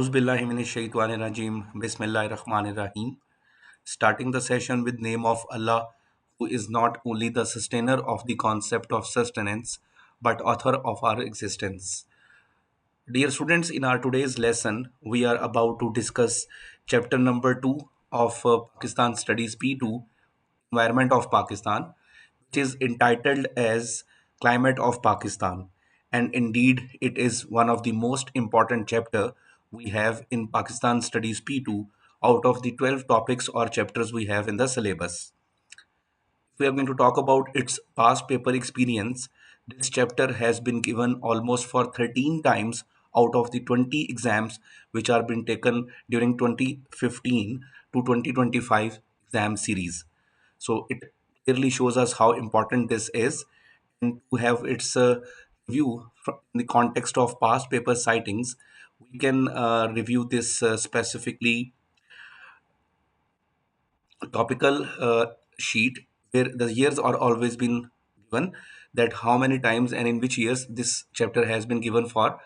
Auzubillahiminash-shaytanir-rajim. Bismillahir-rahmanir-rahim. Starting the session with name of Allah, who is not only the sustainer of the concept of sustenance, but author of our existence. Dear students, in our today's lesson, we are about to discuss chapter number 2 of Pakistan Studies P2, Environment of Pakistan, which is entitled as Climate of Pakistan. And indeed, it is one of the most important chapter we have in Pakistan Studies P2 out of the 12 topics or chapters we have in the syllabus. If we are going to talk about its past paper experience, this chapter has been given almost for 13 times out of the 20 exams which are being taken during 2015 to 2025 exam series. So it clearly shows us how important this is, and to have its review in the context of past paper sightings, we can review this specifically topical sheet where the years are always been given, that how many times and in which years this chapter has been given for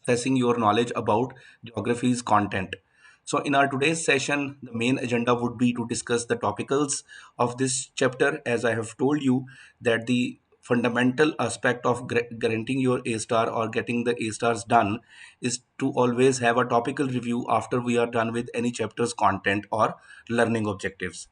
assessing your knowledge about geography's content. So, in our today's session, the main agenda would be to discuss the topicals of this chapter. As I have told you, that the fundamental aspect of guaranteeing your A star or getting the A stars done is to always have a topical review after we are done with any chapter's content or learning objectives.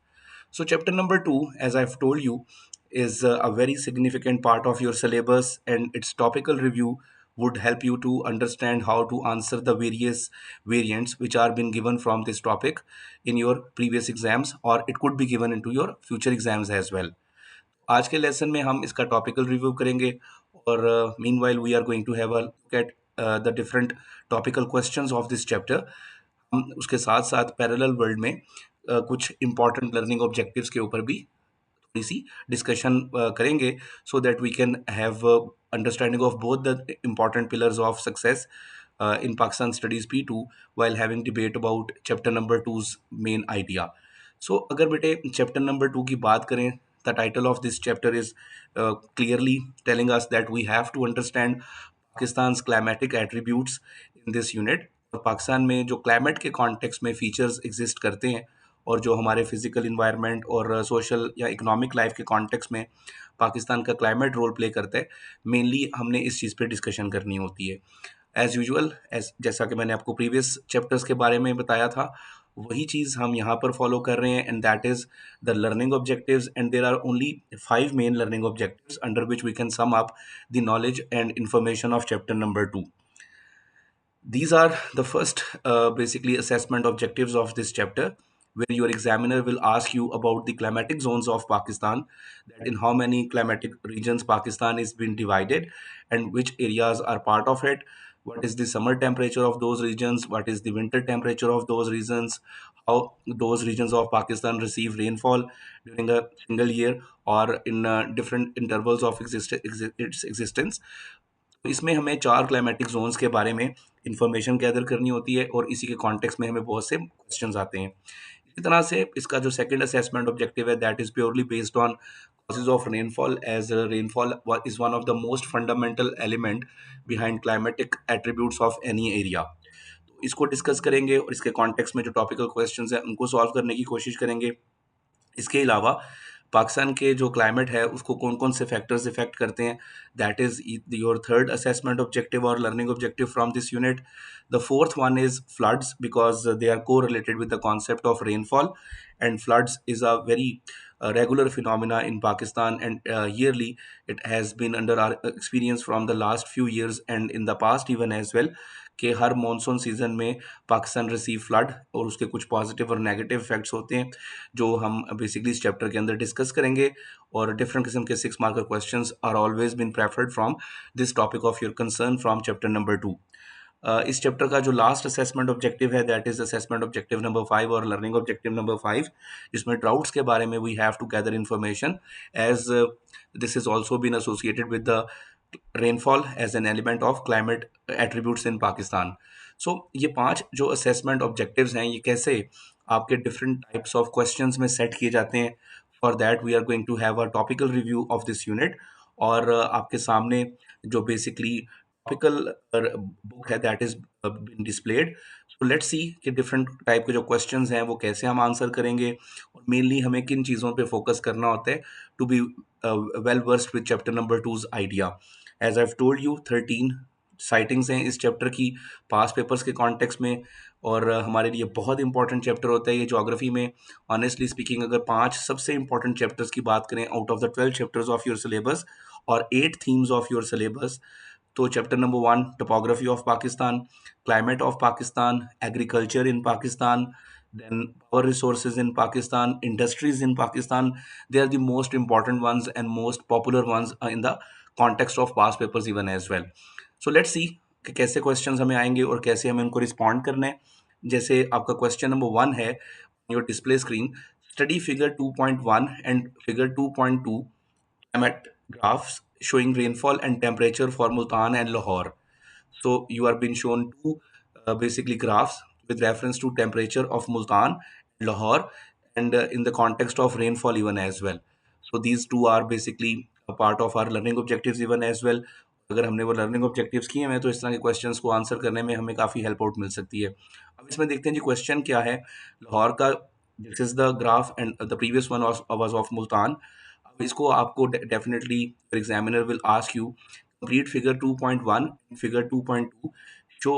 So, chapter number 2, as I've told you, is a very significant part of your syllabus, and its topical review would help you to understand how to answer the various variants which are being given from this topic in your previous exams, or it could be given into your future exams as well. आज के lesson में हम इसका topical review करेंगे, और meanwhile we are going to have a look at the different topical questions of this chapter. हम उसके साथ साथ पैरेलल वर्ल्ड में कुछ इंपॉर्टेंट लर्निंग ऑब्जेक्टिव्स के ऊपर भी थोड़ी सी डिस्कशन करेंगे, so that we can have understanding of both the important pillars of success in Pakistan Studies P2 while having debate about chapter number 2's main idea. So अगर बेटे chapter number 2 की बात करें, the title of this chapter is clearly telling us that we have to understand Pakistan's climatic attributes in this unit. और पाकिस्तान में जो climate के context में फीचर्स एग्जिस्ट करते हैं, और जो हमारे फिजिकल इन्वायरमेंट और सोशल या इकोनॉमिक लाइफ के कॉन्टेक्स्ट में पाकिस्तान का क्लाइमेट रोल प्ले करता है, मेनली हमने इस चीज़ पे डिस्कशन करनी होती है. एज यूजुअल, एज जैसा कि मैंने आपको प्रीवियस चैप्टर्स के बारे में बताया था, वही चीज़ हम यहाँ पर फॉलो कर रहे हैं, and that is the learning objectives. And there are only 5 main learning objectives under which we can sum up the knowledge and information of chapter number 2. These are the first basically assessment objectives of this chapter, where your examiner will ask you about the climatic zones of Pakistan, that in how many climatic regions Pakistan is being divided and which areas are part of it, what is the summer temperature of those regions, what is the winter temperature of those regions, how those regions of Pakistan receive rainfall during a single year or in different intervals of its existence. तो इसमें हमें 4 climatic zones के बारे में information gather करनी होती है, और इसी के कॉन्टेक्स्ट में हमें बहुत से क्वेश्चंस आते हैं. इसी तरह से इसका जो सेकंड असेसमेंट ऑब्जेक्टिव है, that is purely based on causes of rainfall, as rainfall is one of the most fundamental element behind climatic attributes of any area. तो इसको डिस्कस करेंगे, और इसके कॉन्टेक्स्ट में जो टॉपिकल क्वेश्चंस हैं उनको सॉल्व करने की कोशिश करेंगे. इसके अलावा पाकिस्तान के जो क्लाइमेट है उसको कौन कौन से फैक्टर्स इफेक्ट करते हैं, that is your third assessment objective और learning objective from this unit. The fourth one is floods, because they are correlated with the concept of rainfall, and floods is a very regular phenomena in Pakistan, and yearly it has been under our experience from the last few years and in the past even as well, कि हर monsoon season में Pakistan receive flood, और उसके कुछ positive और negative effects होते हैं जो हम बेसिकली इस चैप्टर के अंदर डिस्कस करेंगे. और डिफरेंट किस्म के 6 marker questions are always been preferred from this topic of your concern from chapter number 2. इस चैप्टर का जो लास्ट असेसमेंट ऑब्जेक्टिव है, that is assessment objective number 5 और लर्निंग ऑब्जेक्टिव नंबर 5, जिसमें ड्राउट्स के बारे में we have to gather information, as this is also been associated with the rainfall as an element of climate attributes in Pakistan. So ये 5 जो assessment objectives हैं, ये कैसे आपके डिफरेंट टाइप्स ऑफ क्वेश्चंस में सेट किए जाते हैं, for that we are going to have a topical review of this unit. और आपके सामने जो बेसिकली topical book है that is been displayed. So let's see कि different type के जो questions हैं वो कैसे हम आंसर करेंगे और मेनली हमें किन चीज़ों पे फोकस करना होता है to be well versed with chapter number two's idea. As I've told you 13 sightings हैं इस चैप्टर की पास पेपर्स के कॉन्टेक्स्ट में और हमारे लिए बहुत इंपॉर्टेंट चैप्टर होता है ये ज्योग्राफी में. ऑनेस्टली स्पीकिंग अगर 5 सबसे इंपॉर्टेंट चैप्टर्स की बात करें out of the 12 chapters of your syllabus और 8 थीम्स ऑफ योर सिलेबस, तो chapter number 1 topography of Pakistan, climate of Pakistan, agriculture in Pakistan, then power resources in Pakistan, industries in Pakistan, they are the most important ones and most popular ones in the context of past papers even as well. So let's see कि कैसे questions हमें आएंगे और कैसे हमें उनको respond करना है. जैसे आपका क्वेश्चन नंबर 1 है your display screen, study figure 2.1 and figure 2.2 climate graphs showing rainfall and temperature for Multan and Lahore. So you are being shown two basically graphs with reference to temperature of Multan, Lahore, and in the context of rainfall even as well. So these two are basically a part of our learning objectives even as well. अगर हमने वो learning objectives किए हैं तो इस तरह के questions को आंसर करने में हमें काफ़ी हेल्प आउट मिल सकती है. अब इसमें देखते हैं जी क्वेश्चन क्या है लाहौर का. This is the graph and the previous one was of Multan. अब इसको आपको definitely examiner will ask you complete figure 2.1 and figure 2.2 show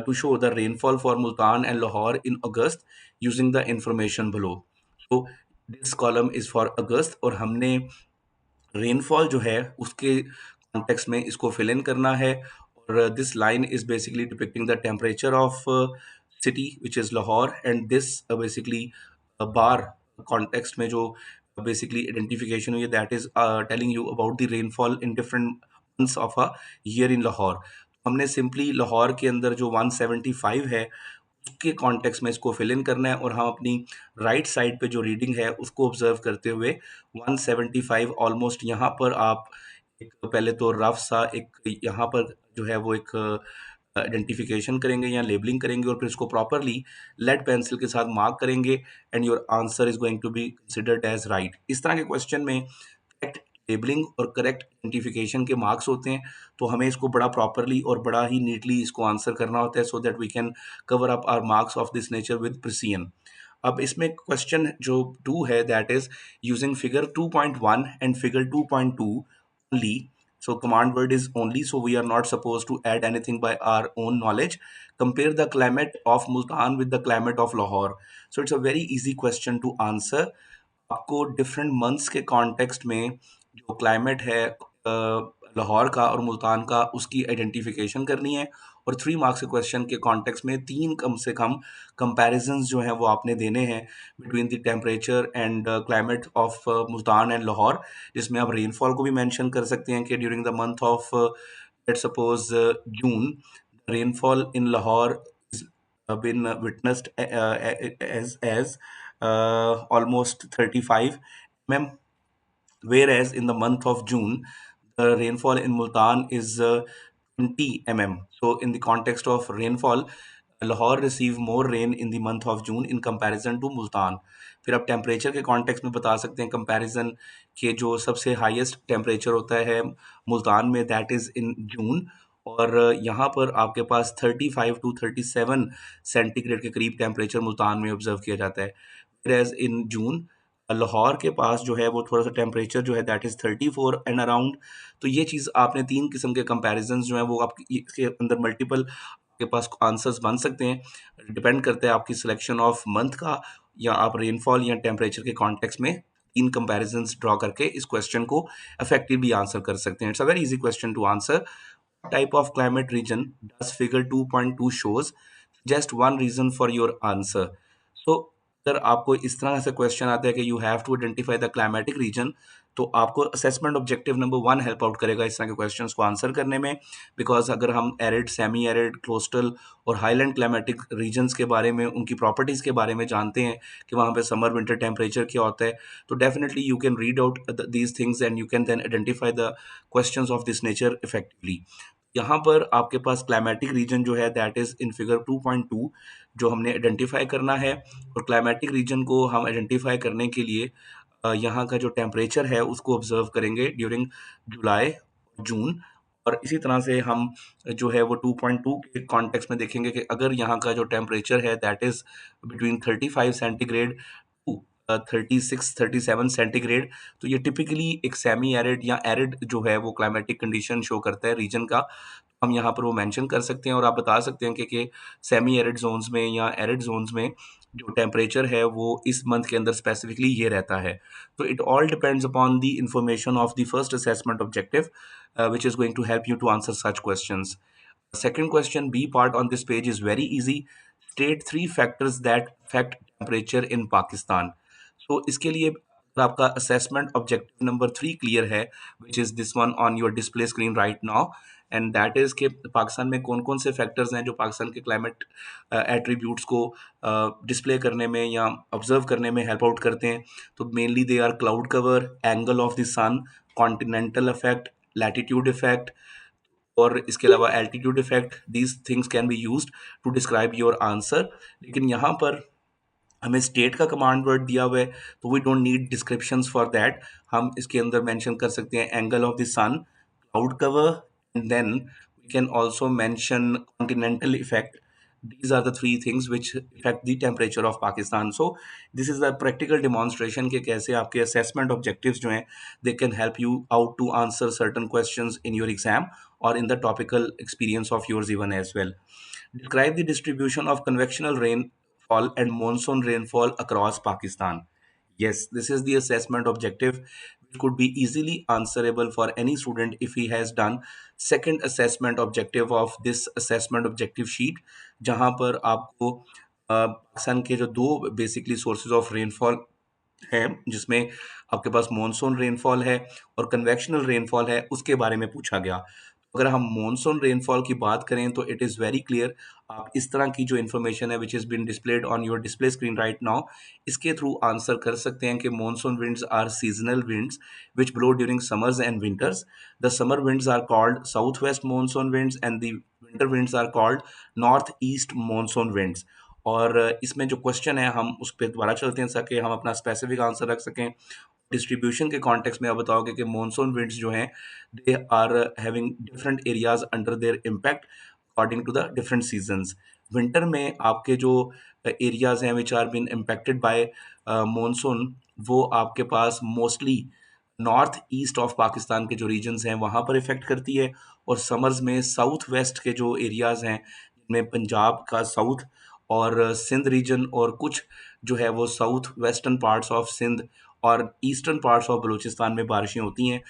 to show the rainfall for Multan and Lahore in August using the information below. So this column is for August और हमने rainfall जो है उसके context में इसको fill in करना है. और this line is basically depicting the temperature of city which is Lahore and this basically bar context में जो बेसिकली आइडेंटिफिकेशन हुई है that is telling you about the rainfall in different months of a year in Lahore. हमने simply Lahore के अंदर जो 175 है उसके कॉन्टेक्स्ट में इसको फिल इन करना है और हम अपनी राइट साइड पे जो रीडिंग है उसको ऑब्जर्व करते हुए 175 ऑलमोस्ट यहाँ पर आप एक पहले तो रफ सा एक यहाँ पर जो है वो एक आइडेंटिफिकेशन करेंगे या लेबलिंग करेंगे और फिर इसको प्रॉपरली लेड पेंसिल के साथ मार्क करेंगे and your answer is going to be considered as right. इस तरह के क्वेश्चन में करेक्ट लेबलिंग और करेक्ट आइडेंटिफिकेशन के मार्क्स होते हैं तो हमें इसको बड़ा प्रॉपरली और बड़ा ही नीटली इसको आंसर करना होता है so that we can cover up our marks of this nature with precision. अब इसमें क्वेश्चन जो 2 है that is using figure 2.1 and figure 2.2 only. So command word is only, so we are not supposed to add anything by our own knowledge. Compare the climate of Multan with the climate of Lahore. So it's a very easy question to answer. आपको different months के context में जो climate है लाहौर का और मुल्तान का उसकी identification करनी है और 3 मार्क्स के क्वेश्चन के कॉन्टेक्स्ट में 3 कम से कम कंपैरिजंस जो हैं वो आपने देने हैं between the temperature and climate of Multan and Lahore, जिसमें आप रेनफॉल को भी मेंशन कर सकते हैं कि during the month of let's suppose June rainfall in Lahore is been witnessed as almost 35 mm, whereas in the month of June, the rainfall in Multan is 20 mm. So, in the context of rainfall, Lahore receive more rain in the month of June in comparison to Multan. फिर आप temperature के context में बता सकते हैं comparison के जो सबसे हाईएस्ट टेम्परेचर होता है मुल्तान में दैट इज़ इन जून और यहाँ पर आपके पास 35 टू 37 सेंटीग्रेड के करीब टेम्परेचर मुल्तान में ऑब्जर्व किया जाता है. Whereas in जून लाहौर के पास जो है वो थोड़ा सा टेम्परेचर जो है दैट इज़ 34 एंड अराउंड. तो ये चीज़ आपने 3 किस्म के कंपैरिजंस जो हैं वो आप इसके अंदर मल्टीपल आपके पास आंसर्स बन सकते हैं. डिपेंड करता है आपकी सिलेक्शन ऑफ मंथ का या आप रेनफॉल या टेम्परेचर के कॉन्टेक्स्ट में 3 कंपैरिजंस ड्रॉ करके इस क्वेश्चन को इफेक्टिवली आंसर कर सकते हैं. It's a very easy question to answer. Type of climate region does figure 2.2 shows? Just one reason for your answer. So अगर आपको इस तरह से क्वेश्चन आता है कि you have to identify the climatic region तो आपको assessment objective number 1 help out करेगा इस तरह के क्वेश्चंस को आंसर करने में. बिकॉज अगर हम एरिड, सेमी एरिड, कोस्टल और हाईलैंड क्लाइमेटिक रीजन्स के बारे में उनकी प्रॉपर्टीज़ के बारे में जानते हैं कि वहाँ पे समर विंटर टेम्परेचर क्या होता है तो definitely you can read out these things and you can then identify the questions of this nature effectively. यहाँ पर आपके पास क्लाइमेटिक रीजन जो है दैट इज़ इन फिगर 2.2 जो हमने आइडेंटिफाई करना है. और क्लाइमेटिक रीजन को हम आइडेंटिफाई करने के लिए यहाँ का जो टेम्परेचर है उसको ऑब्जर्व करेंगे ड्यूरिंग जुलाई, जून और इसी तरह से हम जो है वो 2.2 के कॉन्टेक्स्ट में देखेंगे कि अगर यहाँ का जो टेम्परेचर है that is between 35 centigrade to 36-37 centigrade, तो ये टिपिकली एक सेमी एरिड या एरिड जो है वो क्लाइमेटिक कंडीशन शो करता है रीजन का। हम यहाँ पर वो मेंशन कर सकते हैं और आप बता सकते हैं कि सेमी एरिड जोन्स में या एरिड जोन्स में जो टेम्परेचर है वो इस मंथ के अंदर स्पेसिफिकली ये रहता है। तो it all depends upon the information of the first assessment objective, which is going to help you to answer such questions. Second question, B part on this page is very easy. State three factors that affect temperature in Pakistan. So इसके लिए अगर आपका assessment objective number 3 clear है, which is this one on your display screen right now, and that is कि पाकिस्तान में कौन कौन से फैक्टर्स हैं जो पाकिस्तान के क्लाइमेट एट्रीब्यूट्स को डिस्प्ले करने में या ऑब्जर्व करने में हेल्प आउट करते हैं। तो mainly they are cloud cover, angle of the sun, continental effect, latitude effect और इसके अलावा altitude effect. These things can be used to describe your answer. लेकिन यहाँ पर हमें स्टेट का कमांड वर्ड दिया हुआ है, तो we don't need descriptions for that. हम इसके अंदर मेंशन कर सकते हैं angle of the sun, cloud cover, and then we can also mention continental effect. These are the three things which affect the temperature of Pakistan. So this is a practical demonstration कि कैसे आपके assessment objectives जो हैं they can help you out to answer certain questions in your exam or in the topical experience of yours even as well. Describe the distribution of convectional rainfall and monsoon rainfall across Pakistan. Yes, this is the assessment objective which could be easily answerable for any student if he has done second assessment objective of this assessment objective sheet, जहाँ पर आपको पाकिस्तान के जो दो basically sources of rainfall है जिसमें आपके पास monsoon rainfall है और कन्वेक्शनल रेनफॉल है उसके बारे में पूछा गया। अगर हम मॉनसून रेनफॉल की बात करें तो इट इज़ वेरी क्लियर। आप इस तरह की जो इन्फॉर्मेशन है which is been displayed on your display screen right now, इसके थ्रू आंसर कर सकते हैं कि monsoon winds are seasonal winds which blow during summers and winters. The summer winds are called south west monsoon winds and the winter winds are called north east monsoon winds. और इसमें जो question है हम उस पर दोबारा चलते हैं ताकि हम अपना स्पेसिफिक आंसर रख सकें। डिस्ट्रीब्यूशन के कॉन्टेक्स्ट में आप बताओगे कि मॉनसून विंड्स जो हैं they are having different areas under their impact according to the different seasons. Winter में आपके जो एरियाज हैं which are been impacted by monsoon, वो आपके पास mostly north east of Pakistan के जो रीजन्स हैं वहाँ पर इफेक्ट करती है। और समर्स में साउथ वेस्ट के जो एरियाज हैं जिनमें पंजाब का साउथ और सिंध रीजन और कुछ जो है वो south western parts of Sindh और ईस्टर्न पार्ट्स ऑफ बलूचिस्तान में बारिशें होती हैं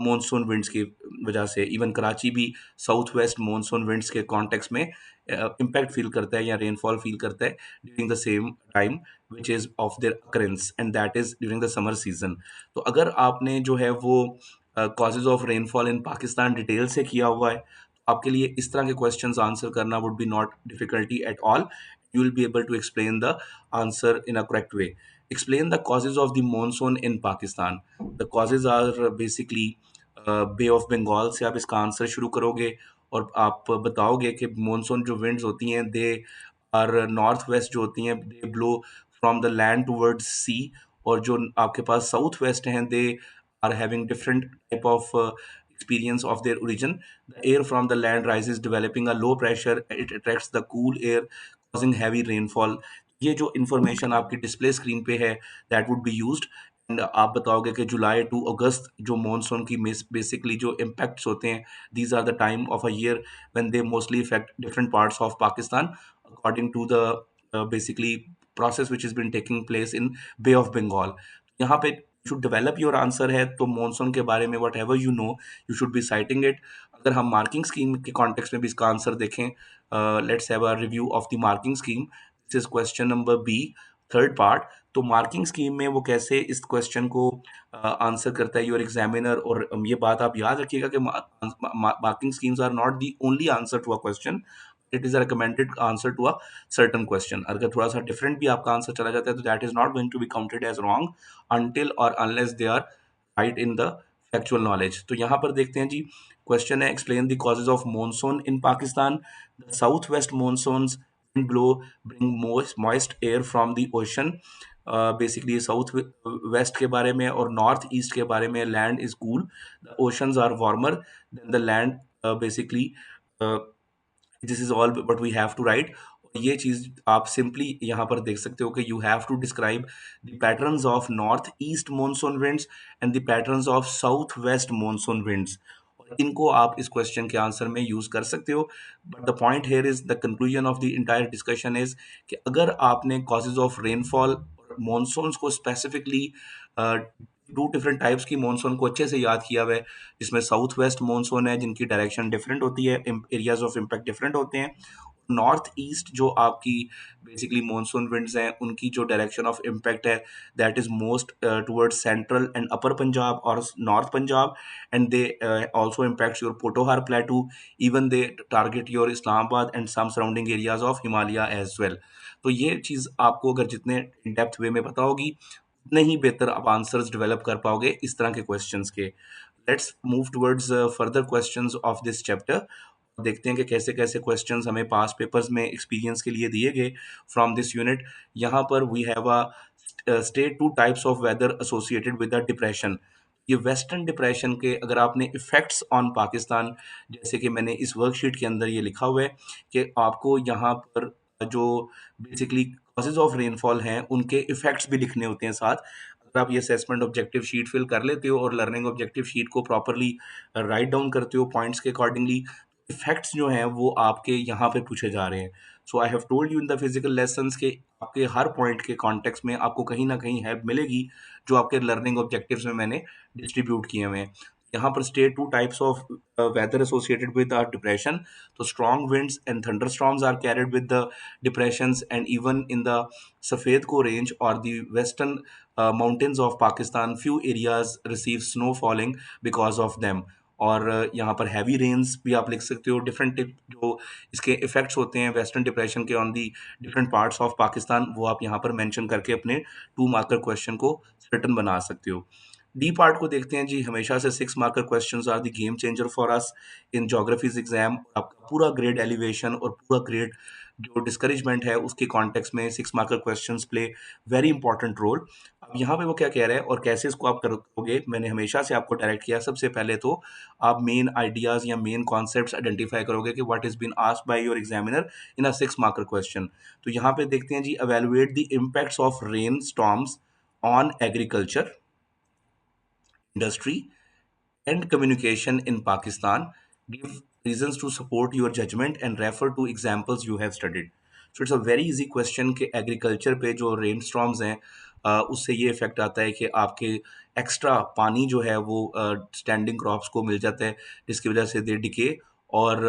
मॉनसून विंड्स की वजह से। इवन कराची भी साउथ वेस्ट मॉनसून विंड्स के कॉन्टेक्स्ट में इम्पैक्ट फील करता है या रेनफॉल फील करता है during the same time which is of their occurrence and that is during the summer season. तो अगर आपने जो है वो causes of rainfall in Pakistan detail से किया हुआ है तो आपके लिए इस तरह के क्वेश्चंस आंसर करना would be not difficulty at all. You will be able to explain the answer in a correct way. Explain the causes of the monsoon in Pakistan. The causes are basically bay of Bengal से आप इसका answer शुरू करोगे और आप बताओगे कि monsoon जो विंड्स होती हैं दे आर नॉर्थ वेस्ट जो होती हैं they blow from the land towards sea, और जो आपके पास साउथ वेस्ट हैं they are having different type of experience of their origin. The air from the land rises, developing a low pressure. It attracts the cool air, causing heavy rainfall. ये जो information आपकी display screen पे है that would be used. And आप बताओगे कि जुलाई to अगस्त जो monsoon की बेसिकली जो इम्पैक्ट्स होते हैं these are the time of a year when they mostly effect different parts of Pakistan according to the basically process which is been taking place in bay of Bengal. यहाँ पे should develop your answer है तो monsoon के बारे में whatever you know you should be citing it. अगर हम marking scheme के कॉन्टेक्स्ट में भी इसका आंसर देखें, let's have a review of the marking scheme. This is question number B, third part. तो मार्किंग स्कीम में वो कैसे इस क्वेश्चन को आंसर करता है योर एग्जामिनर। और ये बात आप याद रखिएगा कि marking schemes are not the only answer to a question, it is a recommended answer to a certain question. अगर थोड़ा सा डिफरेंट भी आपका आंसर चला जाता है तो that is not going to be counted as wrong until or unless they are right in the factual knowledge। तो यहाँ पर देखते हैं जी, क्वेश्चन है explain the causes of monsoon in Pakistan. South west monsoons blow bring moist air from the ocean. Basically south west के बारे में और नॉर्थ ईस्ट के बारे में land is cool, the oceans are warmer than the land basically this is all what we have to write. ये चीज आप सिंपली यहाँ पर देख सकते हो कि you have to describe the patterns of north east monsoon winds and the patterns of south west monsoon winds. इनको आप इस क्वेश्चन के आंसर में यूज कर सकते हो। But the point here is the conclusion of the entire discussion is कि अगर आपने कॉजेज ऑफ रेनफॉल और मॉनसून्स को स्पेसिफिकली टू डिफरेंट टाइप्स की मॉनसून को अच्छे से याद किया हुआ है, जिसमें साउथ वेस्ट मॉनसून है जिनकी डायरेक्शन डिफरेंट होती है, एरियाज ऑफ इम्पैक्ट डिफरेंट होते हैं। नॉर्थ ईस्ट जो आपकी बेसिकली मॉनसून विंड्स हैं उनकी जो डायरेक्शन ऑफ इम्पैक्ट है that is most towards central and upper Punjab और north Punjab, and they also impacts your Potohar Plateau. Even they target your Islamabad and some surrounding areas of Himalaya as well. तो ये चीज़ आपको अगर जितने in depth वे में पता होगी उतने ही बेहतर आप आंसर्स डेवलप कर पाओगे इस तरह के क्वेश्चंस के। Let's move towards further questions of this chapter. देखते हैं कि कैसे कैसे क्वेश्चंस हमें पास पेपर्स में एक्सपीरियंस के लिए दिए गए फ्रॉम दिस यूनिट। यहाँ पर we have a state two types of weather associated with the depression. ये वेस्टर्न डिप्रेशन के अगर आपने इफ़ेक्ट्स ऑन पाकिस्तान, जैसे कि मैंने इस वर्कशीट के अंदर ये लिखा हुआ है कि आपको यहाँ पर जो बेसिकली कॉजेज ऑफ रेनफॉल हैं उनके इफ़ेक्ट्स भी लिखने होते हैं साथ। अगर आप ये असेसमेंट ऑब्जेक्टिव शीट फिल कर लेते हो और लर्निंग ऑब्जेक्टिव शीट को प्रॉपरली राइट डाउन करते हो पॉइंट्स के अकॉर्डिंगली, इफ़ेक्ट्स जो हैं वो आपके यहाँ पे पूछे जा रहे हैं। So I have told you in the physical lessons के आपके हर पॉइंट के कॉन्टेक्स्ट में आपको कहीं ना कहीं हेल्प मिलेगी जो आपके लर्निंग ऑब्जेक्टिव्स में मैंने डिस्ट्रीब्यूट किए हुए हैं। यहाँ पर state two types of weather associated with our depression. तो strong winds and thunder storms are carried with the depressions, and even in the Safed Koh range और the western mountains of Pakistan few areas receive snow falling because of them. और यहाँ पर heavy rains भी आप लिख सकते हो। डिफरेंट टिप जो इसके इफेक्ट्स होते हैं वेस्टर्न डिप्रेशन के on the different parts of Pakistan वो आप यहाँ पर मेंशन करके अपने टू मार्कर क्वेश्चन को सर्टन बना सकते हो। डी पार्ट को देखते हैं जी। हमेशा से six marker questions are the game changer for us in geographies exam. आपका पूरा ग्रेड एलिवेशन और पूरा ग्रेड जो डिस्करेजमेंट है उसके कॉन्टेक्स्ट में six marker questions play very important role. अब यहाँ पे वो क्या कह रहा है और कैसे इसको आप करोगे, मैंने हमेशा से आपको डायरेक्ट किया। सबसे पहले तो आप मेन आइडियाज या मेन कॉन्सेप्ट्स आइडेंटिफाई करोगे कि what is been asked by your examiner in a six marker question. तो यहाँ पे देखते हैं जी। Evaluate the impacts of rain storms on agriculture, industry, and communication in Pakistan. Give reasons to support your judgment and refer to examples you have studied. So it's a very easy question कि agriculture पे जो rain storms हैं उससे ये effect आता है कि आपके एक्स्ट्रा पानी जो है वो स्टैंडिंग क्रॉप्स को मिल जाता है जिसकी वजह से दे डिके। और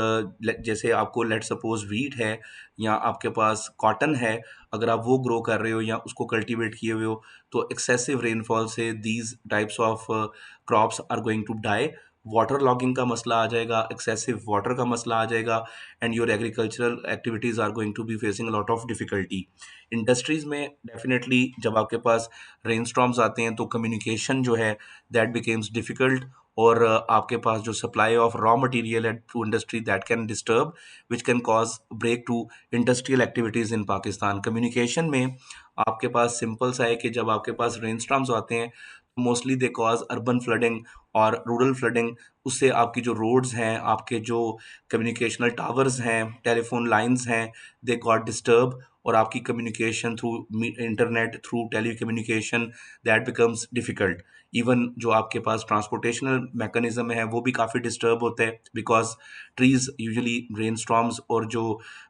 जैसे आपको लेट सपोज वीट है या आपके पास कॉटन है, अगर आप वो ग्रो कर रहे हो या उसको कल्टीवेट किए हुए हो तो एक्सेसिव रेनफॉल से these types of crops are going to die. Water logging का मसला आ जाएगा, एक्सेसिव वाटर का मसला आ जाएगा, and your agricultural activities are going to be facing lot of difficulty. Industries में डेफिनेटली जब आपके पास रेन स्टॉर्म्स आते हैं तो कम्युनिकेशन जो है दैट बिकेम्स डिफिकल्ट। और आपके पास जो सप्लाई ऑफ रॉ मटेरियल है to industry that can disturb which can cause break to industrial activities in Pakistan. Communication में आपके पास सिंपल सा है कि जब आपके पास रेन स्टॉर्म्स आते हैं mostly they cause urban flooding और रूरल फ्लडिंग। उससे आपकी जो रोड्स हैं, आपके जो कम्युनिकेशनल टावर्स हैं, टेलीफोन लाइंस हैं, दे गॉट डिस्टर्ब। और आपकी communication through internet through telecommunication that becomes difficult. Even जो आपके पास ट्रांसपोर्टेशनल मैकेनिज्म है वो भी काफ़ी डिस्टर्ब होता है because trees usually rain storms और जो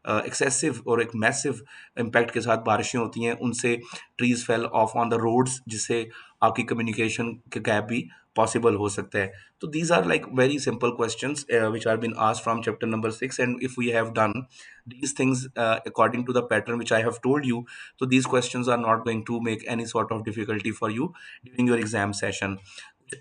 एक्सेसिव और एक मैसिव इम्पैक्ट के साथ बारिशें होती हैं उनसे trees fell off on the roads, जिससे आपकी कम्युनिकेशन के गैप भी पॉसिबल हो सकता है। तो these are like very simple questions which are been asked from chapter number 6, and if we have done these things according to the pattern which I have told you, so these questions are not going to make any sort of difficulty for you during your exam session.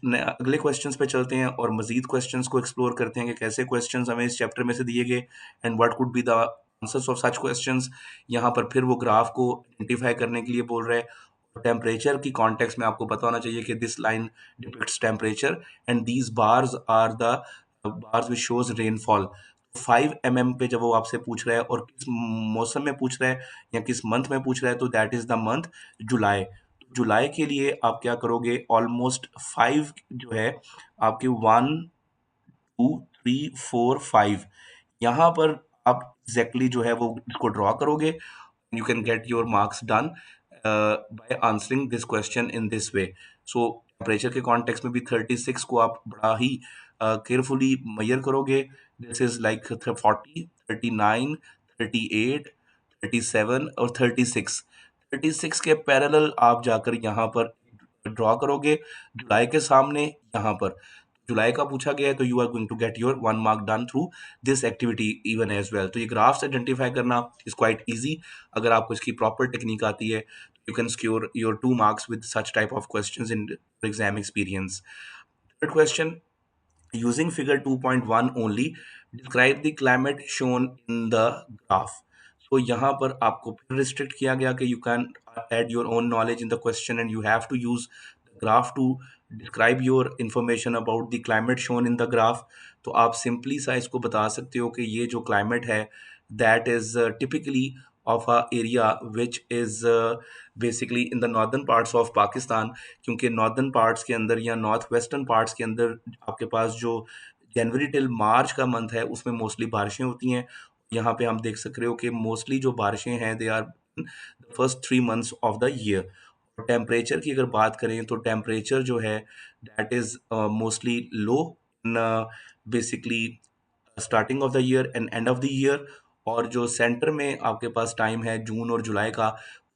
अगले questions पे चलते हैं और मजीद questions को explore करते हैं कि कैसे क्वेश्चंस हमें इस चैप्टर में से दिए गए and what could be the answers of such questions. यहाँ पर फिर वो ग्राफ को आइडेंटिफाई करने के लिए बोल रहे हैं। टेम्परेचर की कॉन्टेक्स्ट में आपको पता होना चाहिए कि this line depicts temperature and these bars are the bars which shows rainfall. 5 mm पे जब वो आपसे पूछ रहा है और किस मौसम में पूछ रहा है या किस मंथ में पूछ रहा है तो दैट इज द मंथ जुलाई। जुलाई के लिए आप क्या करोगे, ऑलमोस्ट 5 जो है आपकी 1 2 3 4 5, यहाँ पर आप एग्जैक्टली जो है वो इसको ड्रॉ करोगे. You can get your marks done by answering this question in this way. So temperature के कॉन्टेक्स्ट में भी 36 को आप बड़ा ही केयरफुली मेजर करोगे. दिस इज लाइक 40, 39, 38, 37 और 36. 36 के पैरेलल आप जाकर यहाँ पर ड्रॉ करोगे जुलाई के सामने. यहाँ पर जुलाई का पूछा गया है तो you are going to get your 1 mark done through this activity even as well. तो ये ग्राफ्स आइडेंटिफाई करना इज क्वाइट इजी. अगर आपको इसकी प्रॉपर टेक्निक आती है you can secure your 2 marks with such type of questions in exam experience. Third question, using figure 2.1 only, describe the climate shown in the graph. So यहाँ पर आपको फिर restrict किया गया कि you can add your own knowledge in the question and you have to use the graph to describe your information about the climate shown in the graph. तो आप simply सा इसको बता सकते हो कि ये जो क्लाइमेट है that is typically of a area which is basically in the northern parts of Pakistan. क्योंकि नॉर्दर्न पार्ट्स के अंदर या नॉर्थ वेस्टर्न पार्ट्स के अंदर आपके पास जो जनवरी टिल मार्च का मंथ है उसमें मोस्टली बारिशें होती हैं. यहाँ पे हम देख सक रहे हो कि मोस्टली जो बारिशें हैं they are first 3 months of the year. और टेम्परेचर की अगर बात करें तो टेम्परेचर जो है that is mostly low in basically starting of the year and end of the year. और जो सेंटर में आपके पास टाइम है जून और जुलाई का